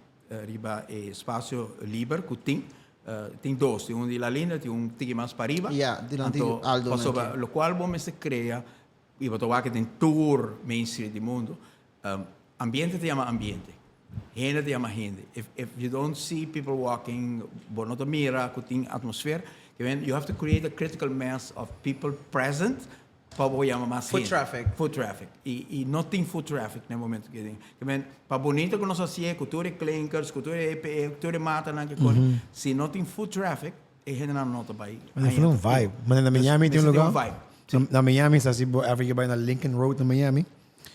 riba espaço livre que tem dois, tem de La Linda, tem tem mais para riba. Yeah, de lá tem Aldo. O qual vamos se cria, e vou falar que tem tour Main Street do mundo. Ambiente te chama ambiente. Hende te chama hende. If you don't see people walking, bonoto mira, que tem atmosfera, you have to create a critical mass of people present para chama mais Foot traffic. Foot traffic. E não tem foot traffic no momento que tem. Para bonito que nós assim, cultura clinkers, cultura EPE, cultura mata na que se não tem foot traffic, é gente não nota vai. Mas não vibe. Mas na Miami tem lugar. Vibe. Na Miami, se every by na Lincoln Road na Miami.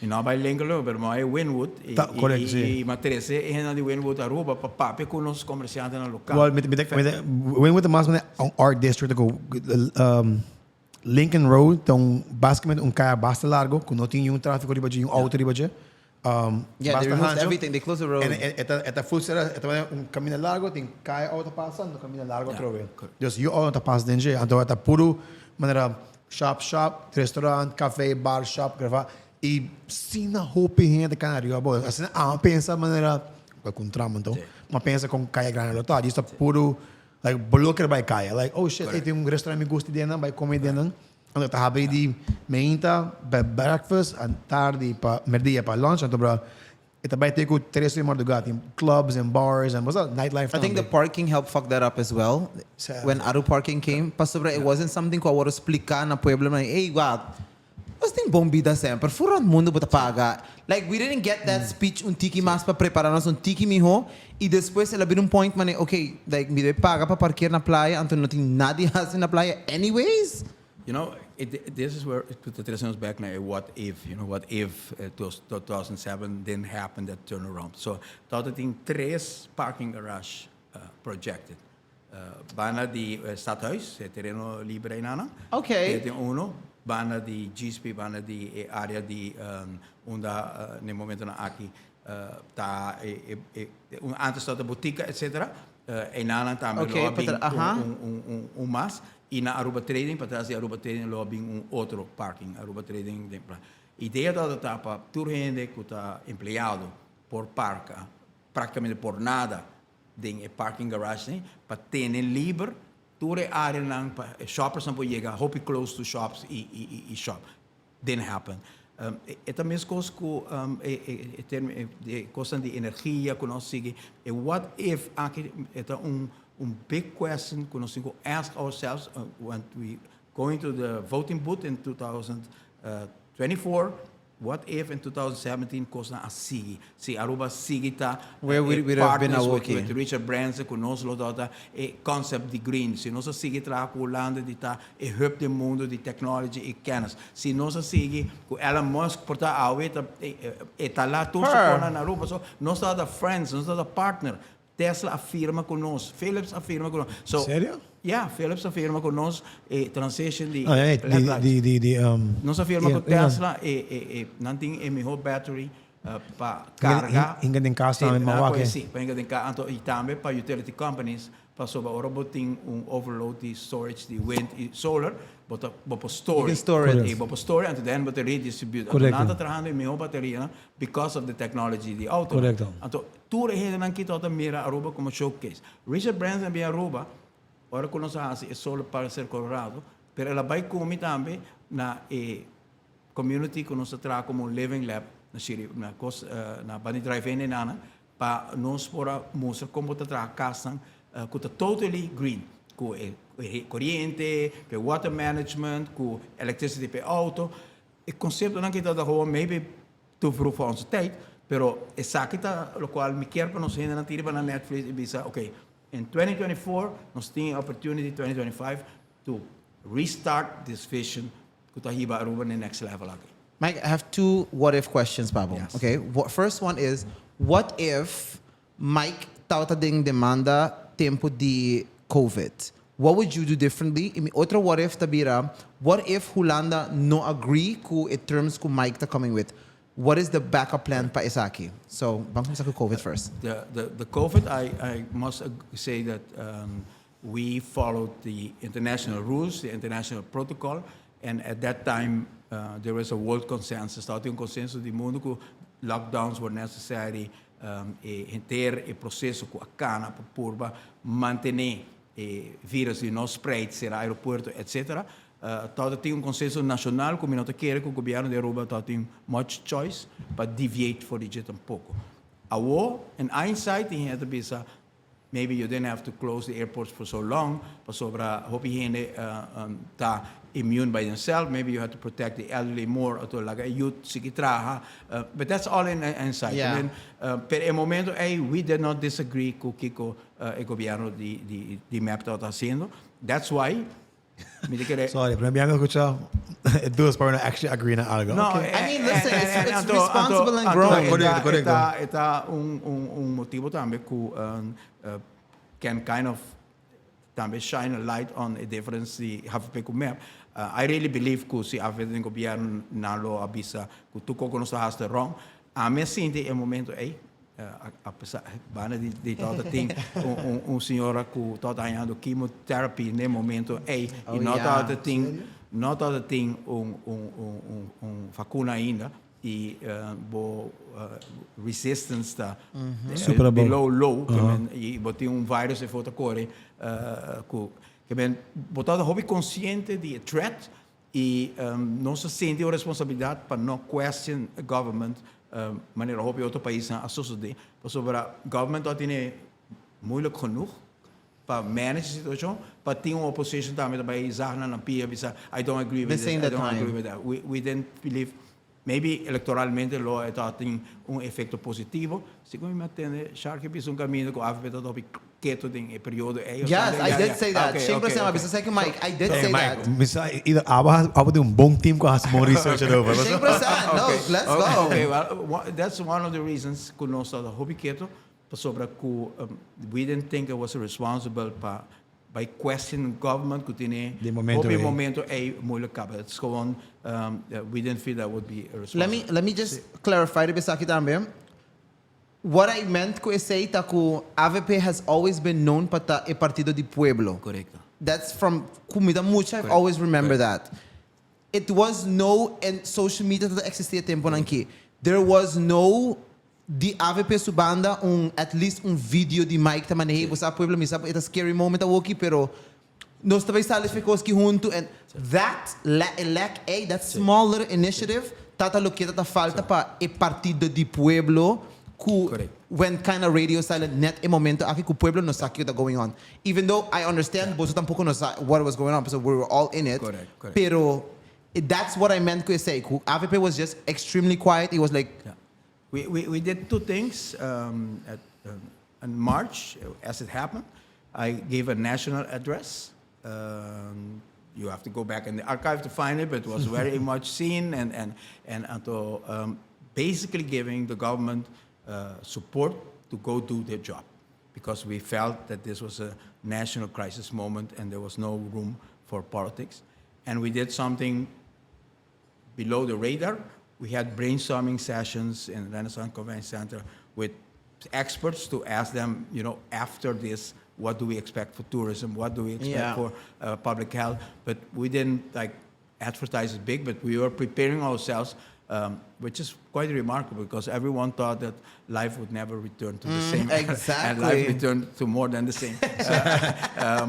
E não vai Lincoln, mas é Wynwood. E matrese é gente de Wynwood Aruba para papi com os comerciantes no local. Well, Wynwood é mais um art district go Lincoln Road, então basicamente kaya basta largo, que não tinha tráfego riba de auto riba de. Yeah, they removed everything. They closed the road. Eta full será, caminho largo, tem kaya auto passando, caminho largo outra vez. Dus you auto passa dentro, então eta puro maneira shop, restaurante, café, bar, shop, gravar e sina hope de canario, boa. Assim, pensa maneira com Tram então, mas pensa com kaya grande lotado, isso puro like blocker by kaya, like oh shit, tem restaurante me gosta de vai comer dentro. Então tá abrindo de meinta, breakfast, à tarde para merdia para lunch, então bro, ita vai ter com 3 de madrugada, tem clubs and bars and what's that nightlife. I think the parking helped fuck that up as well. When Aru parking came, it wasn't something que eu vou explicar na pueblo, like, hey, wow, mas tem bombida sempre, fora o mundo bota paga. Like, we didn't get that speech tiki mas para preparar-nos tiki mijo, e depois ela vira point, man, okay, like, me deve pagar para parquear na playa, então não tem nada assim na playa anyways. You know, this is where it puts us back now. What if, 2007 didn't happen, that turnaround. So, thought in 3 parking garage projected. Bana di stadhuis, terreno libre in Anna. Okay. Tem uno, bana di GSP, bana di area di onda nel momento na aqui ta un antes stata botica etc. E nana também Okay, lobbying aha. mas e na Aruba Trading para trás de Aruba Trading lobbying outro parking Aruba Trading ideia da etapa tur hende que está empregado por parca praticamente por nada ding parking garage né para ter livre toere área nang shoppers não pode chegar hope close to shops e shop didn't happen esta mesma coisa que coisa de energia que nós sigue what if aqui é big question que nós ask ourselves when we going to the voting booth in 2024 what if in 2017 coisa a sigi se Aruba sigi tá Where we would have been working with Richard Branson que nós lo dota concept de green se nós sigi tra com Holanda de tá hub de mundo de technology e kennis se nós sigi com Elon Musk porta aweta tá lá tudo na Aruba so nós tá friends nós tá partner Tesla afirma conosco, Philips afirma conosco. So, Sério? Yeah, Philips afirma conosco transition de nós afirma com Tesla não tem melhor battery para carga. Inga din casa namin mawake. Sim, para inga din ka e também para utility companies para sobre o boting overload de storage de wind e solar, bota store. You can store it. E bota store and then bota redistribute. Nada trabajando em melhor bateria because of the technology de auto. Correcto. Então, tudo é não que toda mira Aruba como showcase. Richard Branson vem Aruba, ora que nós fazemos é só para ser Colorado, pero ela vai comer também na community que nós traz como living lab na Bani Drive-in nana para nós para mostrar como tra casa que está totally green, com corrente, com water management, com electricity para auto. O conceito não que está da rua maybe too vroeg voor onze tijd, pero esa kita lo qual me quer para nós ainda na tira para Netflix e bisa okay in 2024 nós tem opportunity 2025 to restart this vision que está hiba Aruba the next level aqui. Mike, I have two what if questions, Pablo. Yes. Okay. First one is, what if Mike tauta ding demanda tempo de COVID? What would you do differently? E outra what if tabira, what if Holanda no agree ku in terms ku Mike ta coming with? What is the backup plan pa Isaki? So, bang sa COVID first. The COVID, I must say that we followed the international rules, the international protocol, and at that time there was a world consensus. Starting um consenso de mundo que lockdowns were necessary, ter o processo com a cana para manter vírus e não spread ser aeroporto, etc. Todo tem consenso nacional que não quer que o governo de Aruba tem much choice para deviate for it um pouco. In hindsight, he had to be maybe you didn't have to close the airports for so long, para sobra hope hende tá immune by themselves. Maybe you had to protect the elderly more, or to like youth sikitraha. But that's all in hindsight. Yeah. And then, per el momento, we did not disagree con Kiko el gobierno di map está haciendo. That's why. Sorry, pero me han escuchado dos para actually agree na algo. No, Okay. I mean, listen, it's responsible and growing. Correcto. Está motivo também que can kind of também shine a light on a difference de have to map. I really believe que se a vez do governo não lo avisa que tu como está hasta wrong. A mim sinto em momento apesar bana de toda tem senhora que está ganhando quimioterapia no momento e não toda tem vacuna ainda e resistance está below low e botar vírus e foto corre que ben botar hobby consciente de threat e não se sente a responsabilidade para não question a government manera hobby outro país a sociedade sobre a government dat είναι moeilijk genoeg para manage a situação para ter uma opposition também para izar na pia bisa I don't agree with this, I don't agree with that. We didn't believe maybe electoralmente lo tem efeito positivo se como me atende Shark bisa caminho com a vida do quieto em período Yes, I did say that. Sempre se bisa say Mike, I did say that. Misa ida aba de bom team com as more research over. Sempre no, let's go. Okay, well, that's one of the reasons que nós está hobby quieto sobre que we didn't think it was responsible para by question government could in Die momento op eh. momento moeilijk hebben. Het is gewoon we didn't feel that would be a responsible. Let me just clarify the besaki também. What I meant ko say taku AVP has always been known para a partido de pueblo. Correcto. That's from comida mucho. I've always remembered that. It was no and social media that existia tempo nanki. There was no the AVP subanda at least video de Mike ta manehi bosa pueblo misa it's a scary moment awoki pero nós também salificoski junto and that that small little initiative tata lo que tata falta pa e partido de pueblo when kind of radio silent net a momento aqui ku pueblo no sabe what going on even though I understand boso tampoco no sabe what was going on so we were all in it correct. Pero that's what I meant to say AVP was just extremely quiet it was like We did two things in March as it happened. I gave a national address. You have to go back in the archive to find it, but it was very much seen and basically giving the government support to go do their job because we felt that this was a national crisis moment and there was no room for politics. And we did something below the radar. We had brainstorming sessions in Renaissance Convention Center with experts to ask them, after this, what do we expect for tourism? What do we expect for public health? But we didn't advertise it big, but we were preparing ourselves, which is quite remarkable because everyone thought that life would never return to the same. Exactly. And life returned to more than the same.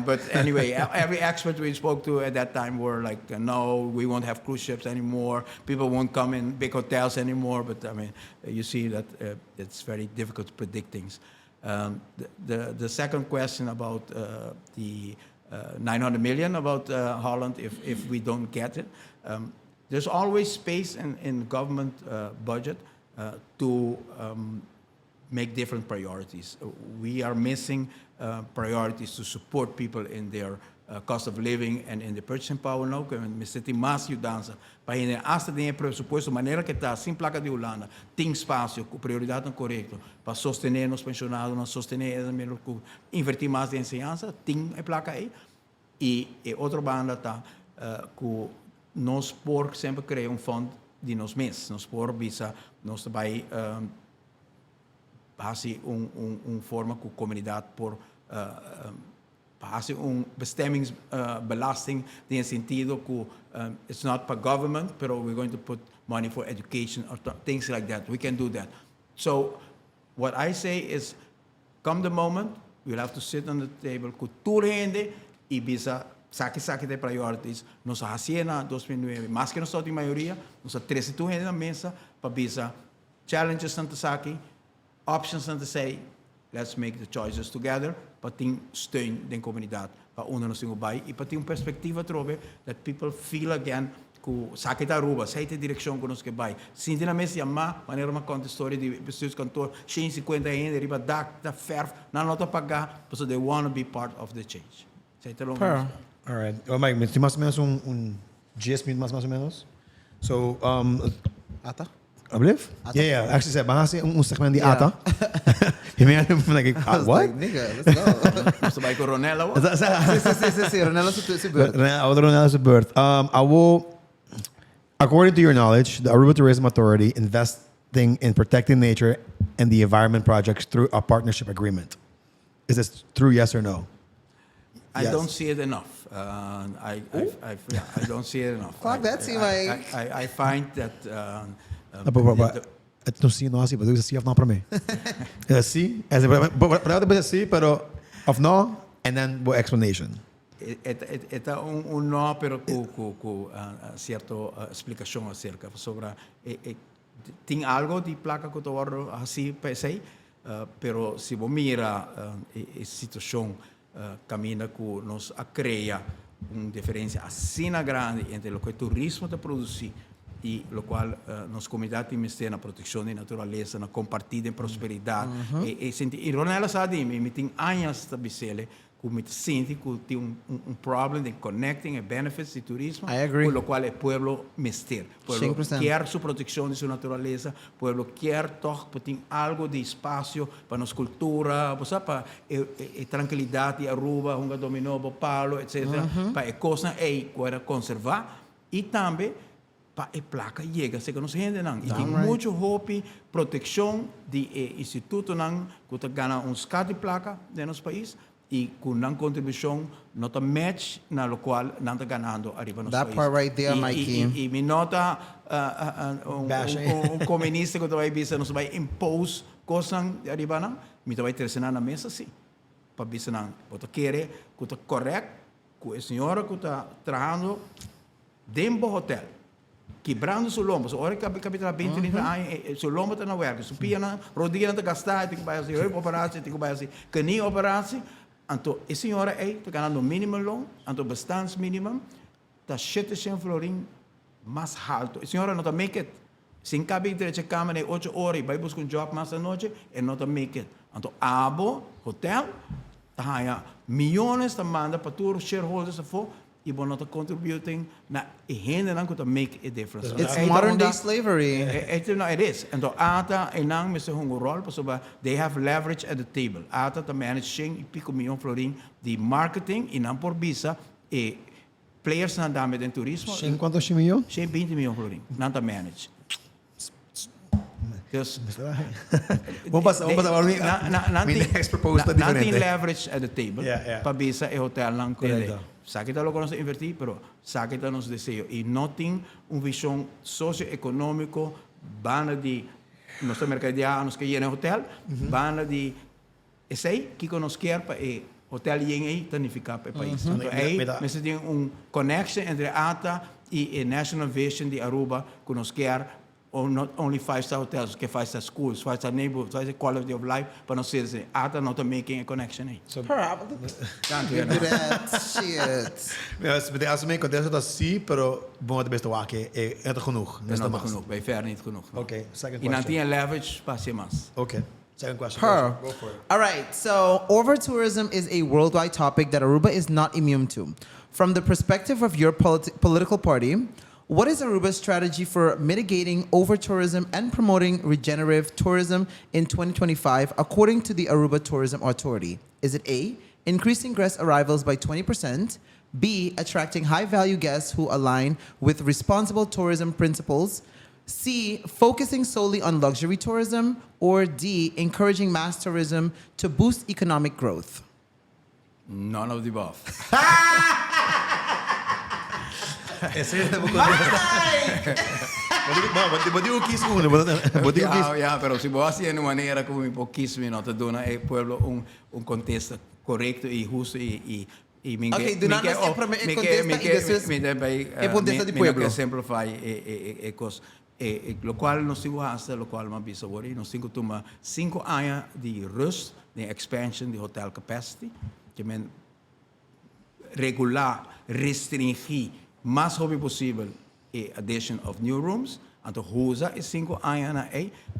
But anyway, every expert we spoke to at that time were like, no, we won't have cruise ships anymore. People won't come in big hotels anymore. But I mean, you see that it's very difficult to predict things. The second question about the 900 million about Holland, if we don't get it, there's always space in government budget to make different priorities. We are missing priorities to support people in their cost of living and in the purchasing power now. Me senti mais ajudança para ir hasta de presupuesto maneira que está sem placa de Holanda tem espaço com prioridade correta para sostener os pensionados, não sostener invertir mais em ensinança tem a placa aí e outra banda tá com nós por sempre criar fundo de nós mesmos, nós por visa nós vai fazer forma com a comunidade por fazer bestemmingsbelasting in sentido que it's not for government, but we're going to put money for education or things like that. We can do that. So what I say is, come the moment, we'll have to sit on the table com toda hende e visa saque de priorities. Nós fazia na 2009, mais que nós estamos em maioria, nós temos 13 hende na mesa para visa challenges na saque, options na say, let's make the choices together, para ter steun da comunidade, para onde nós temos bij, e para ter perspectiva trobe, that people feel again, que saque da Aruba, sai a direção que nós que vai. Sinta na mesa chamar, maneira uma conta história de bestuurskantoor, 150 hende, riba da verf, na nota pagar, because they want to be part of the change. Sai te longo. All right. Oh, Mike, tem mais ou menos 10 minutos mais ou menos. So, Ata? Alsjeblieft? Yeah. Actually, ze hebben segment die Ata. Je meent like, what? Like, nigga, let's go. Nós vai com Ronella. Sí, Ronaldo se beurt. Ronella is a birth. According to your knowledge, the Aruba Tourism Authority investing in protecting nature and the environment projects through a partnership agreement. Is this true, yes or no? I Yes. don't see it enough. I don't see it enough. Fuck that, see, Mike. I find that... Het não sim, não assim, mas eu assim of não para mim. Assim, para depois assim, pero of no, and then what explanation. Está no, pero com certa explicação acerca sobre tem algo de placa que eu estou assim pensei, pero se você mira a situação caminha com nós a criar uma diferença assim grande entre o que o turismo está produzindo e o qual nas comunidades investem na proteção da natureza, na compartilha de prosperidade. E Ronella sabe, me tem anos estabelecido como te siente que tiene un problema de connecting and benefits de turismo, I agree. por lo cual el pueblo mister. El pueblo 100%. quiere su protección de su naturaleza, el pueblo quiere toch, tener algo de espacio para nuestra cultura, para tranquilidad de Aruba, un dominó, Paulo, etc. Para cosas que pueda conservar y también para a placa llega, se que nos gente não. E tem muito hope, proteção de instituto não, que está ganhando scad de placa de nosso país e com uma contribuição nota match na lo qual não está ganhando arriba no That país. part right there, Mikey. E me nota comunista que vai bisa nos vai impose coisas arriba não, me vai trazer na mesa sim. Para bisa não, você quer que está correto, que a senhora que está trabalhando dentro do hotel. Quebrando seu lombo, so hora que capita 20 anos, seu lombo está na werk, so pia na rodinha está gastar, tem que fazer assim, operação, tem que fazer assim, cani operação, então a senhora está ganhando mínimo loon, então bastante mínimo, está 700 florin mais alto, a senhora não está make it, se cabe entre a cama de 8 horas e vai buscar job mais à noite, e não está make it, então abo hotel, tá milhões de manda para todos os shareholders for e vão not contributing na hende não que make a difference. It's modern day slavery. It is. Então ata enang me se hungo rol pasoba they have leverage at the table. Ata ta managing e pico milhão florin de marketing e não por visa e players na dame de turismo. Em quanto milhão? 20 milhão florin. Não ta manage. Dus Vamos passar agora minha next proposal Não tem diferente. leverage at the table. Para visa e hotel não que sabe que lo conoce invertir, pero sabe que nos deseo e não tem visão socioeconômico bana de nosso mercadeanos que no hotel, bana de esse que nos quer para hotel e tanificar para o país. Então aí nós temos connection entre ATA e a National Vision de Aruba que nos quer or not only 5-star hotels, que 5-star schools, 5-star neighborhoods, 5-star quality of life, para nós ser ata not making a connection aí. Danki, do that shit. Mas assumir que dessa sim, pero bom de beste waken é genoeg. Dat is nog genoeg, bij ver niet genoeg. Okay, second En dan question. die leverage pas je mas. Okay, second question. Her. Go for it. All right, so over-tourism is a worldwide topic that Aruba is not immune to. From the perspective of your political party, what is Aruba's strategy for mitigating over-tourism and promoting regenerative tourism in 2025, according to the Aruba Tourism Authority? Is it A, increasing guest arrivals by 20%, B, attracting high-value guests who align with responsible tourism principles, C, focusing solely on luxury tourism, or D, encouraging mass tourism to boost economic growth? None of the above. Wat eu quis una, wat eu quis. Ja, pero si vos haces de manera como un poquísimo, no te dona el pueblo un contexto correcto y justo y Okay, do not contesta y después el contexto del pueblo. Simplify cosas. Lo cual nos sigo hasta, lo cual más visto ahora, nos sigo toma 5 años de rust, de expansion de hotel capacity, que men regular, restringir más hobby posible addition of new rooms. Então, usa e 5 anos na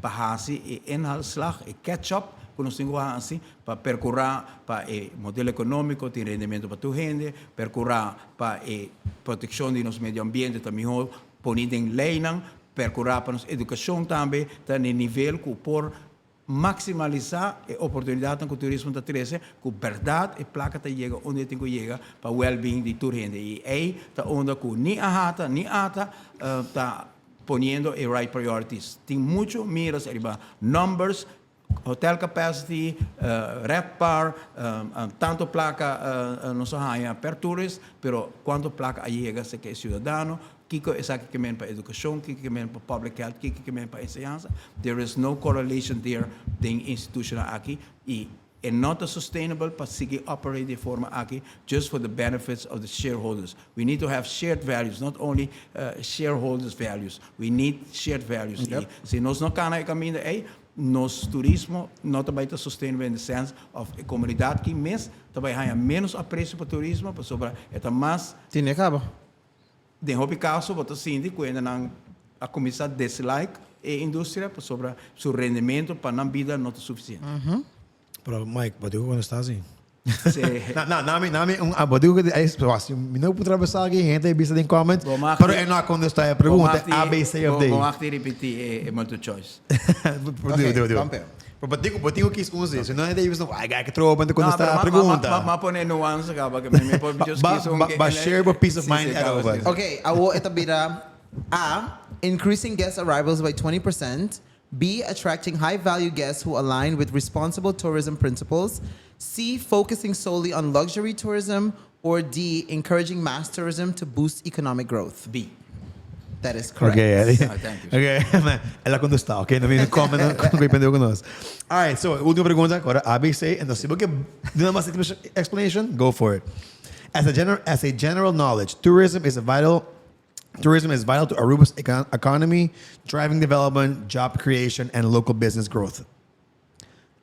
para fazer inhaalslag, catch-up, com os 5 anos para percorrer para o modelo econômico, de rendimento para a gente, percorrer para a proteção do nosso meio ambiente, também poner em lei, percorrer para a educação também, está no nível que por maximalizar a oportunidade que o turismo está trazendo, que a verdade e placa está chega onde tem que chegar para o well-being de toda a gente. E aí está onde que nem a ata está poniendo a right priorities. Tem muito miras arriba, numbers, hotel capacity, RevPAR, tanto placa não só per tourist, pero quanto placa chega se que é cidadão, Kiko is aqui para educação, Kiko para public health, Kiko para enseñanza. There is no correlation there den institutional aqui e é not sustainable para seguir operate de forma aqui just for the benefits of the shareholders. We need to have shared values, not only shareholders values. We need shared values. Yep. Se nós não canal caminho nos turismo não também está sustainable in the sense of a comunidade que mesmo também há menos apreço para turismo, para sobre é mais Tiene cabo. de hobby caso você sente que ainda não a começar dislike a indústria para sobre seu rendimento para não vida não é suficiente. Pero Mike, wat eu quando está assim? Nami un abodigo que é próximo. Não vou atravessar aqui, gente, vista em comment. Pero é não quando está a pergunta ABC of the. Vamos repetir, é muito choice. Partido quis usar, se não é daí você vai que tropa quando está a pergunta. Mas põe nuance acaba que me pode just But share a piece of mind Aruba. Okay, awo ito bira A, increasing guest arrivals by 20%. B, attracting high-value guests who align with responsible tourism principles. C, focusing solely on luxury tourism. Or D, encouraging mass tourism to boost economic growth. B. That is correct. Okay, Thank you. okay. Ela quando está, ok? Não me comment quando aprendeu conosco. Alright, so última pergunta agora ABC, and se você dá mais explanation, go for it. As a general knowledge, tourism is vital to Aruba's economy, driving development, job creation, and local business growth.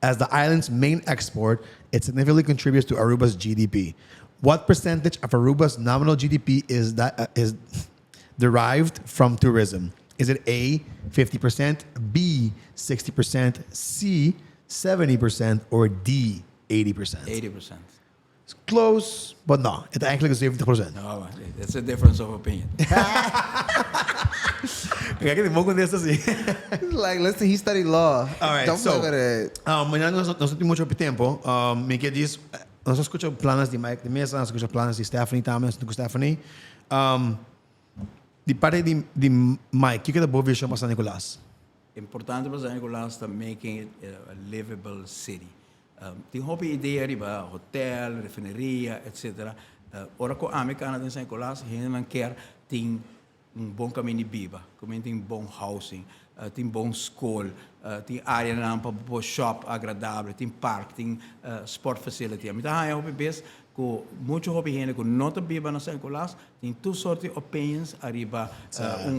As the island's main export, it significantly contributes to Aruba's GDP. What percentage of Aruba's nominal GDP is derived from tourism? Is it A, 50%, B, 60%, C, 70%, or D, 80%? 80%. It's close, but no. It's actually 70%. No, it's a difference of opinion. Like, listen, he studied law. All right, Don't so, look at it. Mañana no tenemos mucho tiempo. Me que diz, nós escutamos planos de Mike de Mesa, nós escutamos planos de Stephanie também, nós escutamos Stephanie. De parte de Mike, o que é a boa visão para San Nicolás? Importante para San Nicolás to making it a livable city. Tem hobby ideia riba, hotel, refineria, etc. Ora ko americana de San Nicolás, não quer tem bom caminho de biba, como tem bom housing, tem bom school, tem área para shop agradável, tem parque, tem sport facility. Então, há hobby best com muito hobby gente com não biba na San Nicolás, tem todas sortes de opinions arriba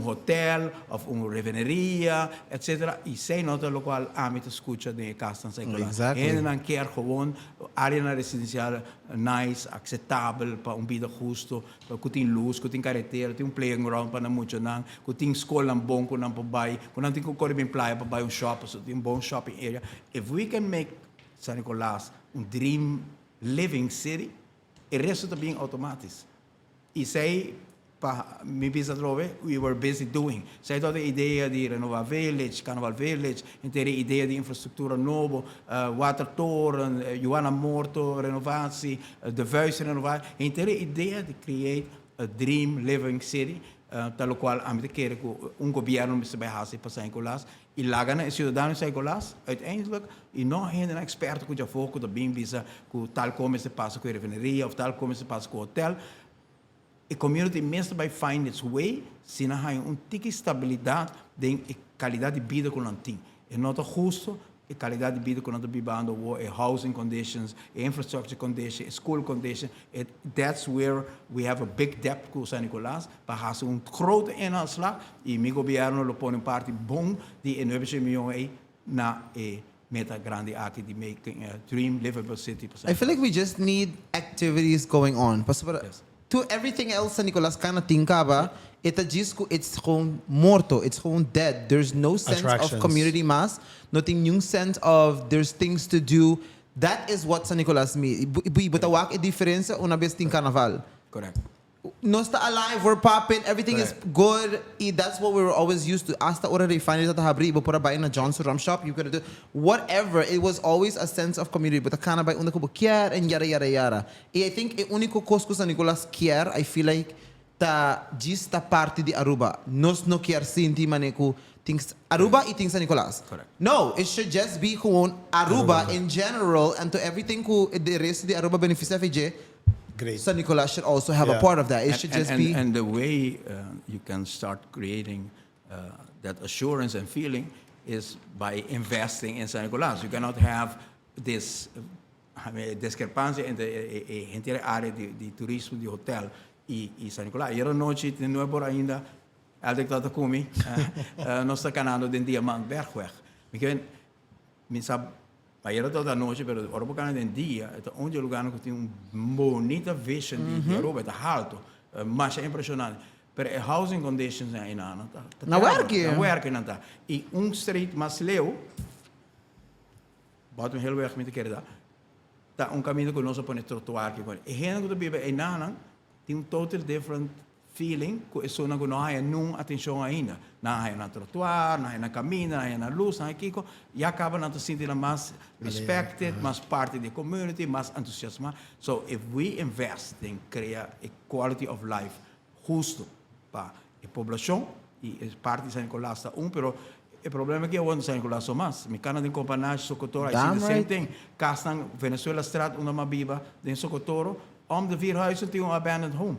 hotel, ou refineria, etc. E sem nota local âmbito escuta de casa na San Nicolás. Exactly. Gente não quer gewoon área residencial nice, aceitável para vida justo, que tem luz, que tem carretera, tem playground para muito não, que tem escola bom, que não para bairro, que não tem que correr bem praia para bairro shop, so tem bom shopping area. If we can make San Nicolás dream living city, o resto está bem automático. E sei, para me bisa trove, we were busy doing. Sei toda a ideia de Renewable Village, Carnival Village, inteira ideia de infraestrutura nova, water torrent, Joana Morto, renovatie, de vuist renovatie. Inteira ideia de create a dream living city, tal qual a me querer que governo me se vai fazer para San Nicolás. E lá na cidadão de San Nicolás, uiteindelijk, e não é um experto que já foca da bem bisa, que tal como se passa com a refineria, ou tal como se passa com o hotel. A community mesmo vai find its way, se não há tique estabilidade de qualidade de vida que não tem. É não justo a qualidade de vida que não está vivendo, housing conditions, infrastructure conditions, school conditions. That's where we have a big debt com San Nicolás, para fazer grote inhaalslag. E meu governo lo põe parte bom de 9 milhões na meta grande aqui de making a dream livable city. I feel like we just need activities going on. Yes. To everything else San Nicolás kind of tinkaba, it's gewoon morto, it's gewoon dead. There's no sense of community mass, nothing new sense of there's things to do. That is what San Nicolás means. But a difference una vez in carnaval. Correct. No está alive, we're popping, everything is good. That's what we were always used to. Hasta ora they find it at the habri, but put a buy in a Johnson Rum shop, you could do whatever. It was always a sense of community. But a kana buy una kubo kier and yada yada yada. I think the único cosco San Nicolás kier, I feel like ta gista parte di Aruba. Nos no kier sinti maneku things Aruba y things San Nicolás. Correct. No, it should just be gewoon Aruba in general and to everything who the rest of the Aruba beneficia FJ. Great. San Nicolás should also have a part of that. It should just be... And the way you can start creating that assurance and feeling is by investing in San Nicolás. You cannot have this discrepancy in the entire area de turismo, de hotel e San Nicolás. Ieri noche, não é por ainda, altijd dat comi, nós está canando de Diamant Bergweg. Me sabe, ayer toda noche, pero ahora por cada día, es un lugar que tiene una bonita vision de Aruba, está alto, más impresionante. Pero el housing conditions en Ana, no werken nada. Y un street más leo, bottom heel weg met de kerda, tá caminho que nós põe trotuar que com e gente que vive em Nanang tem total different feeling que isso não há nenhuma atenção ainda não há na trotuar não há na caminho não há na luz não há kiko e acaba não se sentir mais respected mais parte da community mais entusiasmado so if we invest in criar a quality of life justo para a população e as partes são colasta pero o problema é que eu ando sem colasso mais me cana de companhia Socorro I see the same thing castan Venezuela Strat uma mabiba de Socorro de 4 huizen tem abandoned home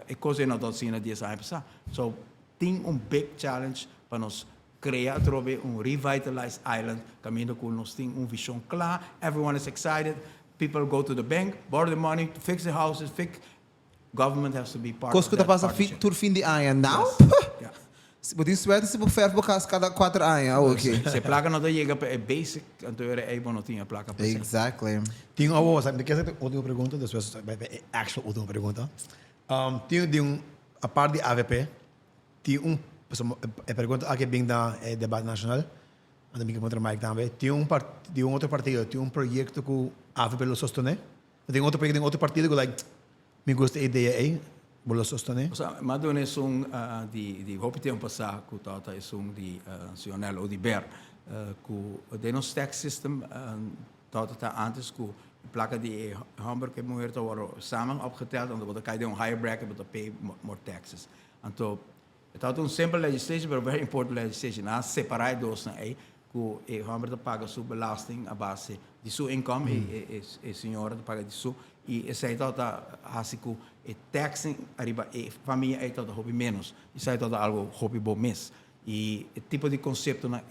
e coisa não dá na 10 anos so tem big challenge para nós criar revitalized island caminho com nós tem visão clara everyone is excited people go to the bank borrow the money to fix the houses fix government has to be part Cosco of that passa partnership. tur fim de ano now Yeah. se botin suerte se por ferro por cada 4 anos ok Se placa não chega para basic então é bom não tinha placa para exactly Tem uma sabe de que essa última pergunta, depois actual última pergunta. Tem a parte de AVP, tem a pergunta aqui bem da debate nacional, anda bem contra Mike também. Tem outro partido, tem projeto que a AVP lo sostene. Tem outro projeto, tem outro partido que like me gusta a ideia aí, lo sostene. Mas não é de hope tem passar que tá é de nacional ou de ber que de nosso tax system tá antes que placa de Hamburg que mulher worden samen opgeteld en dan kan je een higher bracket but pay more taxes. Então, het is simple legislation but very important legislation. Na separar dos na que Hamburg paga sua belasting a base de sua income e senhora paga de sua e esse aí tá assim que e taxing arriba e família aí tá hobby menos. Isso aí tá algo hobby bom mês. E o tipo de conceito na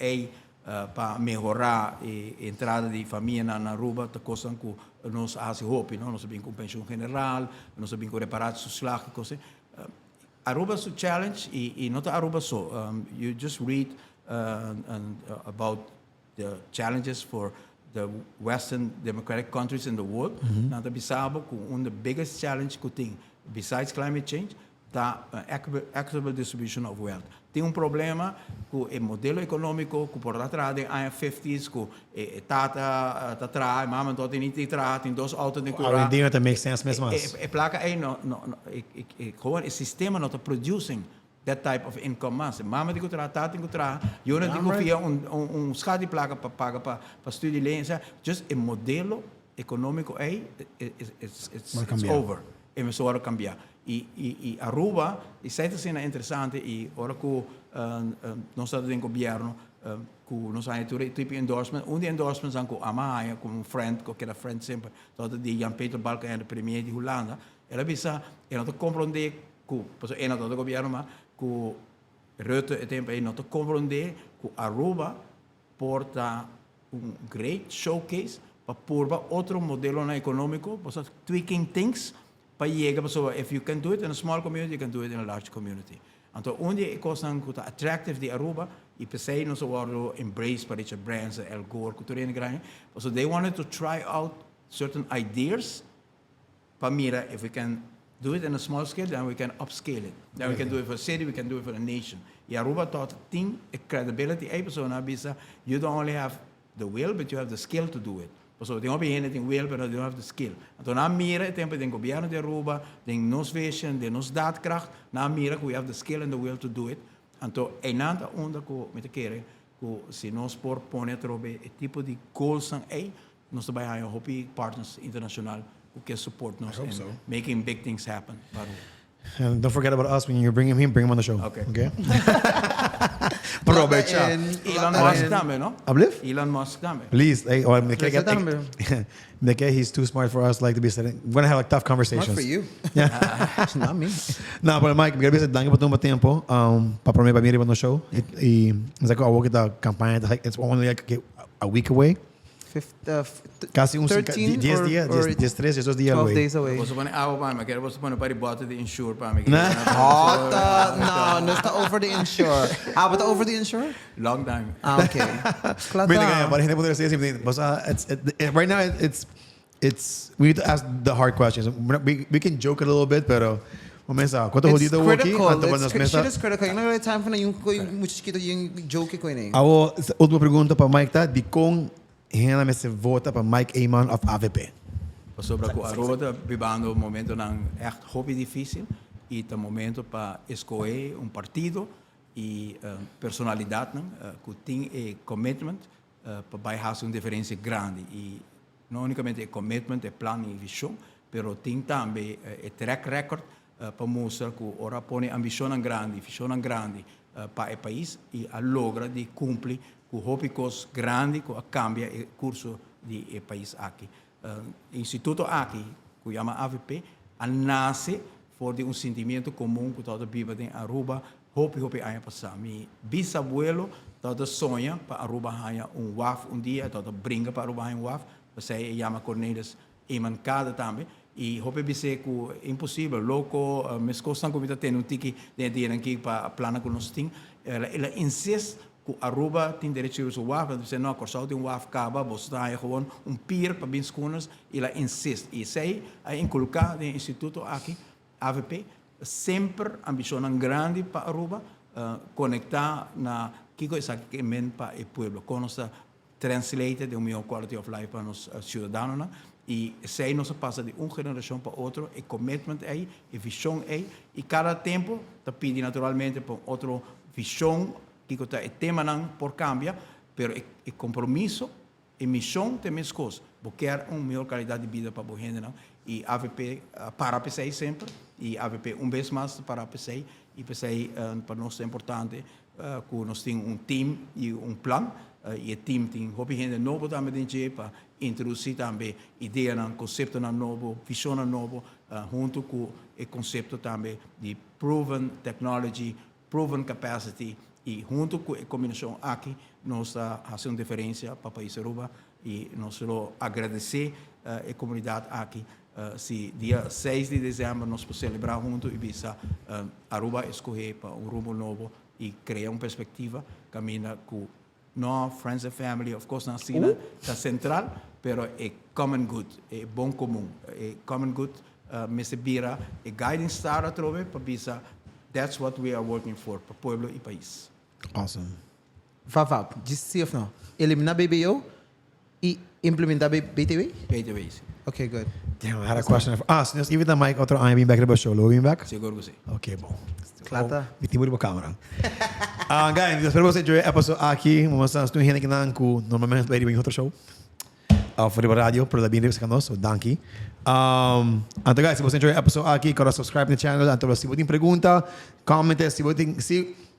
para melhorar a entrada de família na Aruba, tá coisa que nós fazemos, nós sabemos com pensão general, nós sabemos com reparado social, coisa. Aruba é um challenge e não tá Aruba só. You just read about the challenges for the Western democratic countries in the world. Nada bisabo com the biggest challenge que tem, besides climate change, da equitable distribution of wealth. Tem problema com o modelo econômico que por trás de anos 50s que tata atrás, mama todo nem tem dois autos de Our idea to make sense mesmo. E placa aí gewoon o sistema não está producing that type of income mas mama digo tata digo eu não digo via schade placa para pagar para estudar just o modelo econômico aí it's over e me só cambiar e Aruba isso é interessante e ora que nós estamos em governo que nós temos tipo de endorsement de endorsements são com Amaya com friend que era friend sempre todo de Jan Peter Balken de premier de Holanda ela bisa ela não compreende que porque ela todo governo mas que Rutte e tempo aí não compreende que Aruba porta great showcase para pôr outro modelo econômico para tweaking things para chegar para if you can do it in a small community you can do it in a large community então onde coisa que tá attractive de Aruba e pensei não só word embrace para Richard Brands El Gore que tudo grande so they wanted to try out certain ideas para mira if we can do it in a small scale then we can upscale it then we can do it for a city we can do it for a nation e Aruba thought team credibility a persona bisa you don't only have the will but you have the skill to do it. So, tem tem will, but they don't have the skill. Então, na mira, tempo tem governo de Aruba, tem nos vision, tem nos daadkracht, na mira, we have the skill and the will to do it. Então, é nada onde que me quer, que se nós por pôr trobe o tipo de goals são aí, nós trabalhamos com hopi partners internacional, que support nós in making big things happen. And don't forget about us when you bring him on the show. Okay? Robert, Elon Musk também, no? Ablif? Elon Musk também. Please, he's too smart for us like to be sitting. We're gonna have like tough conversations. not for you not me Não, pero Mike, quero dizer, danke por tomar tempo para prometer para mim no show. E mas agora eu vou campanha, it's only like a week away. Casi 13 10 dias, 2 dias 12 days away. Você põe água para mim, quero você põe para bota de insure para mim. No está over the insure. But over the insure? Long time. Okay. But hindi po say something. Right now it's we need to ask the hard questions. We can joke a little bit, pero começa. Quanto jodido o aqui? Shit is critical. You don't have time for na yung muito chiquito yung joke ko yun. Última pergunta para Mike tá de com Hena me se vota para Mike Eman of AVP. Sobre a Aruba está vivendo um momento echt hobby difícil e um momento para escolher partido e personalidade que tem commitment para fazer uma diferença grande. E não unicamente commitment, plano e visão, mas tem também track record para mostrar que ora põe ambição grande, visão grande para o país e logra de cumprir com hobbies grandes que cambia o curso do país aqui. O instituto aqui, que chama AVP, nasce por sentimento comum que todos vivem em Aruba, hopi ano passado. Meu bisabuelo todos sonha para Aruba ganhar WAF dia, todos brinca para Aruba ganhar WAF, você chama Cornelius Eman cada também. E hopi dizer que é impossível, louco, mas costam como tem tiki de dinheiro aqui para plano que nós temos. Ela insiste que Aruba tem direito a WAF, você não só tem WAF acaba, você está gewoon peer para bem escolas, ela insiste. E sei a inculcar no instituto aqui, AVP, sempre ambição grande para Aruba, conectar na Kiko exatamente para o povo, quando está translate de uma quality of life para os cidadãos, e sei não se passa de uma geração para outra, e commitment aí, e visão aí, e cada tempo está pedindo naturalmente para outra visão, que está o tema não por cambia, mas o compromisso e missão tem mais coisas, porque é uma melhor qualidade de vida para a gente, não? E AVP para a PCI sempre, e AVP vez mais para a PCI, e PCI para nós é importante que nós temos time e plano, e o time tem gente novo também para introduzir também ideia, conceito novo, visão novo, junto com o conceito também de proven technology, proven capacity, e junto com a combinação aqui, nós estamos fazendo diferença para o país Aruba, e nós queremos agradecer a comunidade aqui. Se dia 6 de dezembro nós podemos celebrar junto e bisa Aruba escolher para rumo novo e criar uma perspectiva, caminha com nós, friends and family, of course, na cena da central, pero é common good, é bom comum, é common good, me se vira, é guiding star a trove, para bisa, that's what we are working for, para o povo e país. Awesome. Vavá, disse não. Eliminar BBO e implementar BTW? BTW, sim. Okay, good. Damn, I had a question. So nós evita Mike outro ano bem back the show, logo bem back. Seguro que sim. Okay, bom. Claro. Bitimos de câmera. Guys, espero você enjoy episode aqui. Vamos estar estudando que não que normalmente vai ir em outro show. For the radio, para bem ver conosco, Danki. Então, guys, se você enjoy episode aqui, corre subscribe no channel. Então, se você tem pergunta, comente. Se você tem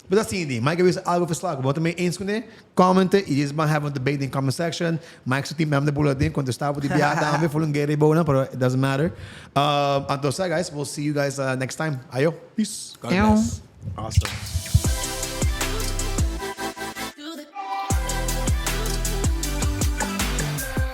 But assim, Mike avisa algo para Slack. Bota me inscrever, comente e diz vai have a debate in comment section. Mike se tem mesmo de boletim quando estava de piada, também foi gay bona, but it doesn't matter. Então, guys, we'll see you guys next time. Ayo, peace. God bless. Awesome.